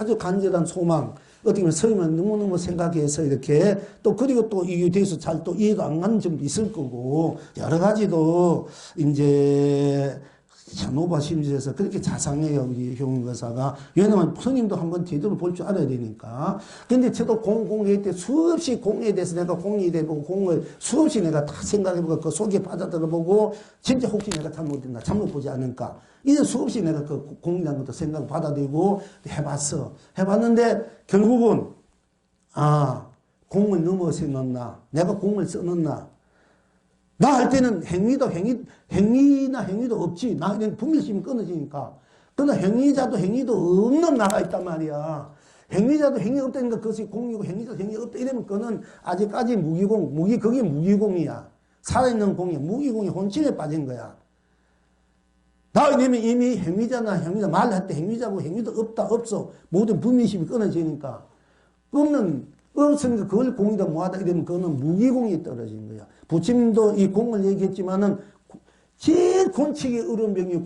아주 간절한 소망. 어떻게 보면 스님은 너무너무 생각해서 이렇게 또 그리고 또 이에 대해서 잘 또 이해도 안 가는 점도 있을 거고 여러 가지도 이제 노바심지에서 그렇게 자상해요 우리 효용거사가. 왜냐면 스님도 한번 제대로 볼 줄 알아야 되니까. 근데 저도 공회의 때 수없이 공에 대해서 내가 공이 되고 공을 수없이 내가 다 생각해보고 그 속에 빠져들어보고 진짜 혹시 내가 잘못됐나 잘못 보지 않을까 이런 수없이 내가 그 공이라는 것도 생각 받아들이고 해봤는데 결국은 공을 넘어서 넣나 내가 공을 써넣나 나 할 때는 행위나 행위도 없지. 나 그냥 분별심이 끊어지니까. 그러나 행위자도 행위도 없는 나가 있단 말이야. 행위자도 행위 없다니까 그것이 공이고 행위자도 행위 없다. 이러면 그거는 아직까지 그게 무기공이야. 살아있는 공이 무기공이 혼침에 빠진 거야. 나 이러면 이미 행위자 말할 때 행위자고 행위도 없어. 모든 분별심이 끊어지니까. 없으니까 그걸 공이다 뭐하다 이러면 그거는 무기공이 떨어진 거야. 부처님도 이 공을 얘기했지만은 제일 곤치기 어려운 병이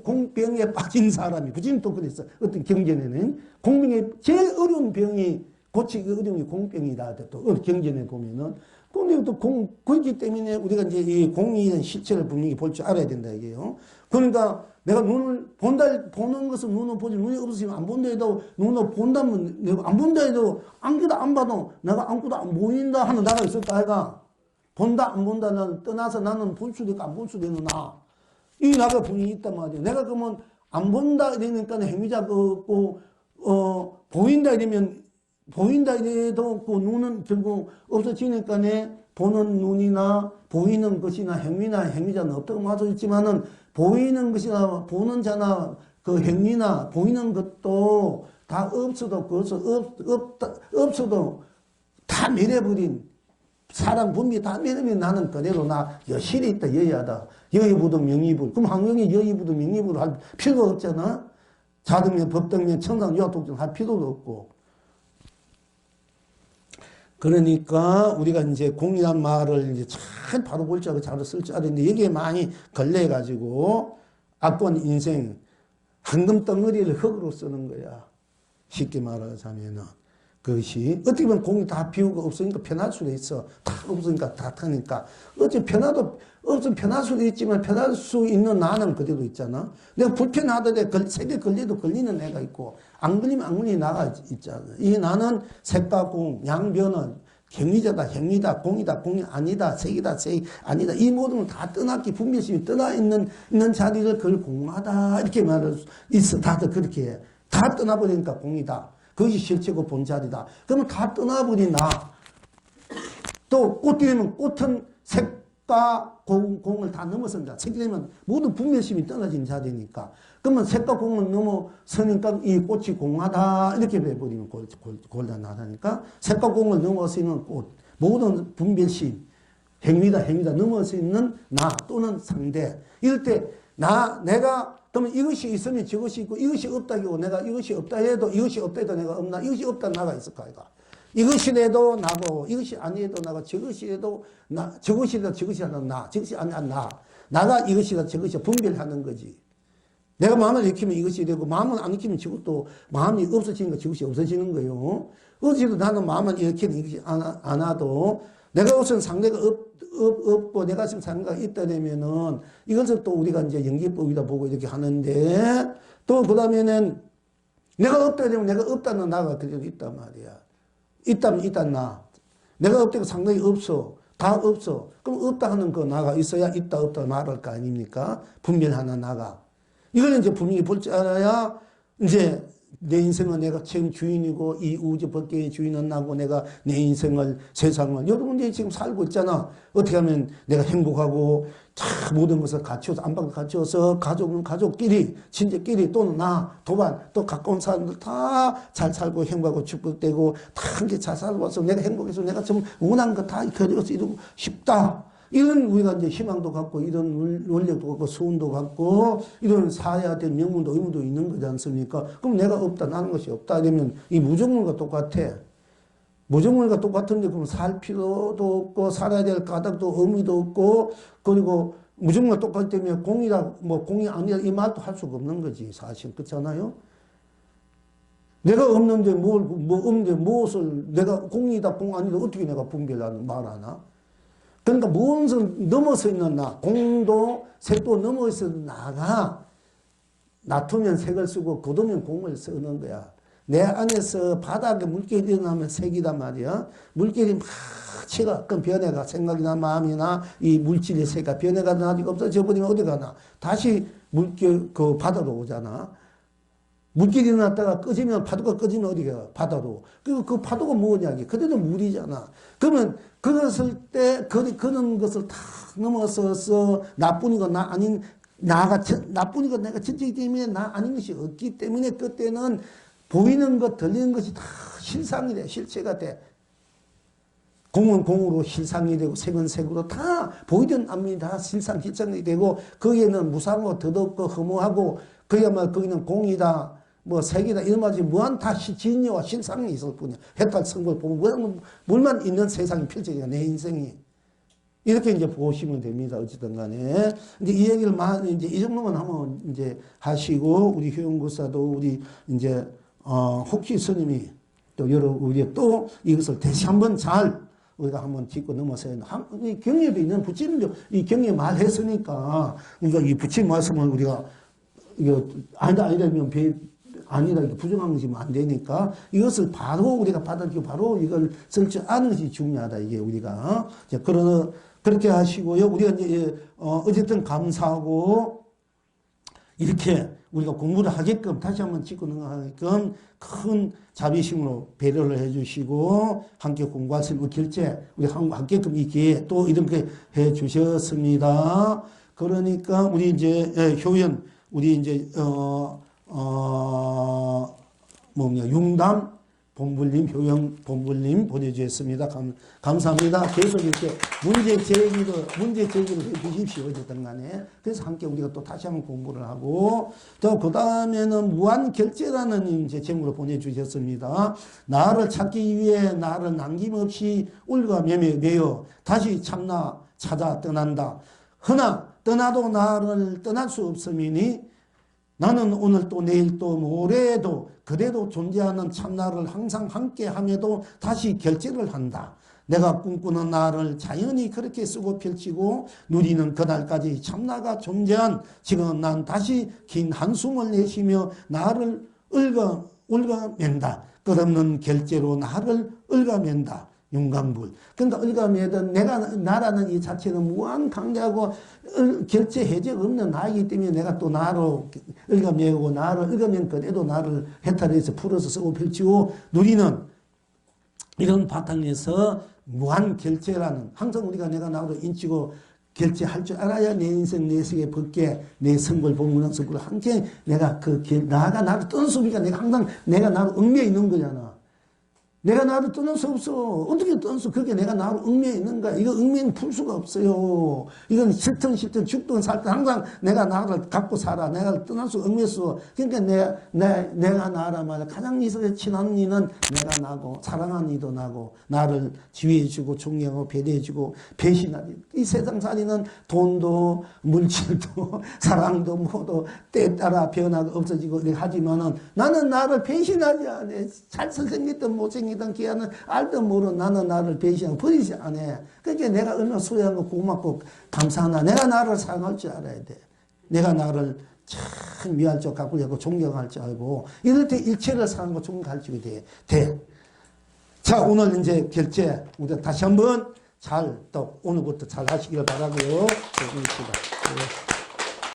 공병에 빠진 사람이 부처님도 그랬어. 어떤 경전에는 공병에 제일 어려운 병이 고치기 어려운 게 공병이다. 또 경전에 보면은 근데 또 그렇기 때문에 우리가 이제 이 공이 실체를 분명히 볼 줄 알아야 된다 이게요. 그러니까 내가 눈을 보는 것은 눈을 보지 눈이 없으면 안 본다 해도 눈을 본다면 내가 안 본다 해도 안기도 안 봐도 내가 안고도 안 보인다 하는 나가 있을까 아이가. 본다 안 본다는 떠나서 나는 볼 수도 있고 안 볼 수도 있는 이 나가 분이 있단 말이야. 내가 그러면 안 본다 이러니까 행위자가 없고 보인다 이러면 보인다 이래도 그 눈은 결국 없어지니까네 보는 눈이나 보이는 것이나 행위나 행위자는 없다고 말했지만은 보이는 것이나 보는 자나 그 행위나 보이는 것도 다 없어도 없어도 다 밀어버린 사람 분비 다 밀으면 나는 그대로 나 여실히 있다 여야다 여의부도 명의부 그럼 환경에 여의부도 명의부도 할 필요가 없잖아. 자등면 법등면 청산 요독전 할 필요도 없고. 그러니까 우리가 이제 공이란 말을 이제 잘 바로 볼 줄 알고 잘 쓸 줄 알았는데 여기에 많이 걸려가지고 악권 인생 황금 덩어리를 흙으로 쓰는 거야. 쉽게 말하자면은 그것이 어떻게 보면 공이 다 비우고 없으니까 편할 수도 있어. 다 없으니까 다 타니까 어찌 편하도 없으면 편할 수도 있지만 편할 수 있는 나는 그대로 있잖아. 내가 불편하더라도 세계 걸려도 걸리는 내가 있고 안 걸리면 안 걸리는 나가 있잖아. 이 나는 색과 공, 양변은 행위자다, 행위다, 공이다, 공이 아니다, 색이다, 색이 아니다. 이 모든 걸 다 떠났기 분별심이 떠나 있는 자리를 그걸 공하다 이렇게 말할 수 있어. 다들 그렇게 해. 다 떠나버리니까 공이다. 그것이 실체고 본자리다. 그러면 다 떠나버린 나. 또 꽃 되면 꽃은 색과 공을 다 넘어선 자. 색이 되면 모든 분별심이 떨어진 자리니까. 그러면 색과 공을 넘어서니까 이 꽃이 공하다. 이렇게 해버리면 곤란하다니까. 색과 공을 넘어서는 꽃. 모든 분별심. 행위다 넘어서 있는 나 또는 상대. 이럴 때 내가 그러면 이것이 있으면 저것이 있고 이것이 없다고 내가 이것이 없다 해도 내가 없나? 이것이 없다 나가 있을까 이가. 이것이 돼도 나고 이것이 아니해도 나가 저것이 돼도 나 저것이다 저것이 하나 나 저것이 아니야 나 나가 이것이다 저것이 분별하는 거지. 내가 마음을 익히면 이것이 되고 마음을 안 익히면 저것도 마음이 없어지니까 저것이 없어지는 거예요. 어제도 나는 마음을 익히는 이것이 안 와도 내가 우선 상대가 없고 내가 지금 상대가 있다 되면은 이것을 또 우리가 이제 연기법이다 보고 이렇게 하는데 또 그 다음에는 내가 없다 되면 내가 없다는 나가 그대로 있단 말이야. 있다면 있단 나. 내가 없다고 상당히 없어. 다 없어. 그럼 없다 하는 그 나가 있어야 있다 없다 말할 거 아닙니까? 분별하는 나가. 이걸 이제 분명히 볼 줄 알아야 이제 내 인생은 내가 지금 주인이고 이 우주 법계의 주인은 나고 내가 내 인생을 세상을 여러분들이 지금 살고 있잖아. 어떻게 하면 내가 행복하고 다 모든 것을 갖춰서 안팎을 갖춰서 가족은 가족끼리 친척끼리 또는 나 도반 또 가까운 사람들 다 잘 살고 행복하고 축복되고 다 함께 잘 살아서 내가 행복해서 내가 좀 원하는 거 다 이루어서 이루고 싶다. 이런 우리가 이제 희망도 갖고 이런 원력도 갖고 수운도 갖고 이런 사야 될 명분도 의무도 있는 거지 않습니까? 그럼 내가 없다 나는 것이 없다 이러면 이 무정물과 똑같아. 무정물과 똑같은데 그럼 살 필요도 없고 살아야 될 까닭도 의미도 없고 그리고 무정물과 똑같기 때문에 공이다 뭐 공이 아니라 이 말도 할 수가 없는 거지 사실 그렇잖아요. 내가 없는데 없는데 무엇을 내가 공이다 공 아니다 어떻게 내가 분별하는 말하나? 그러니까 무엇을 넘어서 있는 나, 공도 색도 넘어서 나가 놔두면 색을 쓰고 굳으면 공을 쓰는 거야. 내 안에서 바닥에 물결이 일어나면 색이단 말이야. 물결이 막 치가 변해가 생각이나 마음이나 이 물질의 색가 변해가 나니까 없어져 버리면 어디 가나? 다시 물결 그 바다로 오잖아. 물길이 일어났다가 꺼지면 파도가 꺼지면 어디가 바다로. 그리고 그 파도가 뭐냐 이게 그대로 물이잖아. 그러면 그랬을 때 그런 것을 다 넘어서서 나뿐이고 나 아닌 나가 나뿐이고 내가 전적이기 때문에 나 아닌 것이 없기 때문에 그때는 보이는 것 들리는 것이 다 실상이 돼 실체가 돼. 공은 공으로 실상이 되고 색은 색으로 다 보이든 안 보이든 다 실상이 되고 거기에는 무상하고 더덥고 허무하고 그야말로 거기는 공이다 뭐 색이다 이런 말이 무한 다 진리와 실상이 있을 뿐이야. 해탈 성불 보면 물만 있는 세상이 펼쳐지니까 내 인생이 이렇게 이제 보시면 됩니다. 어쨌든 간에 이제 이 얘기를 이제 이 정도만 한번 이제 하시고 우리 효용구사도 우리 이제 혹시 스님이 또 우리 또 이것을 다시 한번 잘 우리가 한번 짚고 넘어서야 이 경례도 있는 부처님도 이 경례 말했으니까 그러니까 이 부처님 말씀을 우리가 이거 아니라면 아니다 이렇게 부정하면 안 되니까 이것을 바로 우리가 받아들이고 바로 이걸 쓸 줄 아는 것이 중요하다 이게 우리가 그렇게 하시고요. 우리가 이제 어쨌든 감사하고 이렇게 우리가 공부를 하게끔 다시 한번 짚고 넘어가게끔 큰 자비심으로 배려를 해주시고 함께 공부할 수 있는 결제 우리 하게끔 이 기회에 또 이렇게 해주셨습니다. 그러니까 우리 이제 효연 우리 이제 융담 본불님, 효영 본불님 보내주셨습니다. 감사합니다. 계속 이렇게 문제 제기를 해 주십시오. 어쨌든 간에. 그래서 함께 우리가 또 다시 한번 공부를 하고, 또 그 다음에는 무한결제라는 이제 제목으로 보내주셨습니다. 나를 찾기 위해 나를 남김없이 울과 매여 다시 참나 찾아 떠난다. 허나 떠나도 나를 떠날 수 없음이니 나는 오늘 또 내일 또 모레도 그대도 존재하는 참나를 항상 함께함에도 다시 결제를 한다. 내가 꿈꾸는 나를 자연히 그렇게 쓰고 펼치고 누리는 그날까지 참나가 존재한 지금 난 다시 긴 한숨을 내쉬며 나를 얽어맨다. 끝없는 결제로 나를 얽어맨다. 윤광불. 그러니까 얽어매던 나라는 이 자체는 무한 강대하고 결제 해제가 없는 나이기 때문에 내가 또 나로 얽어매고 나를 얽어맨 그대도 나를 해탈해서 풀어서 쓰고 펼치고 누리는 이런 바탕에서 무한 결제라는 항상 우리가 내가 나로 인치고 결제할 줄 알아야 내 인생 내 세계 벗게 내 성불 본문한 성불을 함께 내가 나가 나를 떠났으니까 내가 항상 내가 나로 얽매여 있는 거잖아. 내가 나를 떠날 수 없어. 어떻게 떠났어? 그게 내가 나로 얽매여 있는가? 이거 얽매는 풀 수가 없어요. 이건 싫든 죽든 살든 항상 내가 나를 갖고 살아. 내가 떠날 수 얽매였어. 그러니까 내가 나라 말이야. 가장 이성에 친한 이는 내가 나고 사랑하는 이도 나고 나를 지휘해주고 존경하고 배려해주고 배신하지. 이 세상살이는 돈도 물질도 사랑도 뭐도 때에 따라 변화가 없어지고 하지만은 나는 나를 배신하지 않아. 잘생겼든 못생겼든 기아는 알든 모르는 나는 나를 배신하고 버리지 않아. 그러니까 내가 얼마나 소유하고 고맙고 감사하나. 내가 나를 사랑할 줄 알아야 돼. 내가 나를 참 미워할 줄 갖고 하고 존경할 줄 알고 이럴 때 일체를 사랑하고 존경할 줄 돼. 자, 오늘 이제 결제 우리가 다시 한번 잘 또 오늘부터 잘 하시길 바라고요. 고맙습니다.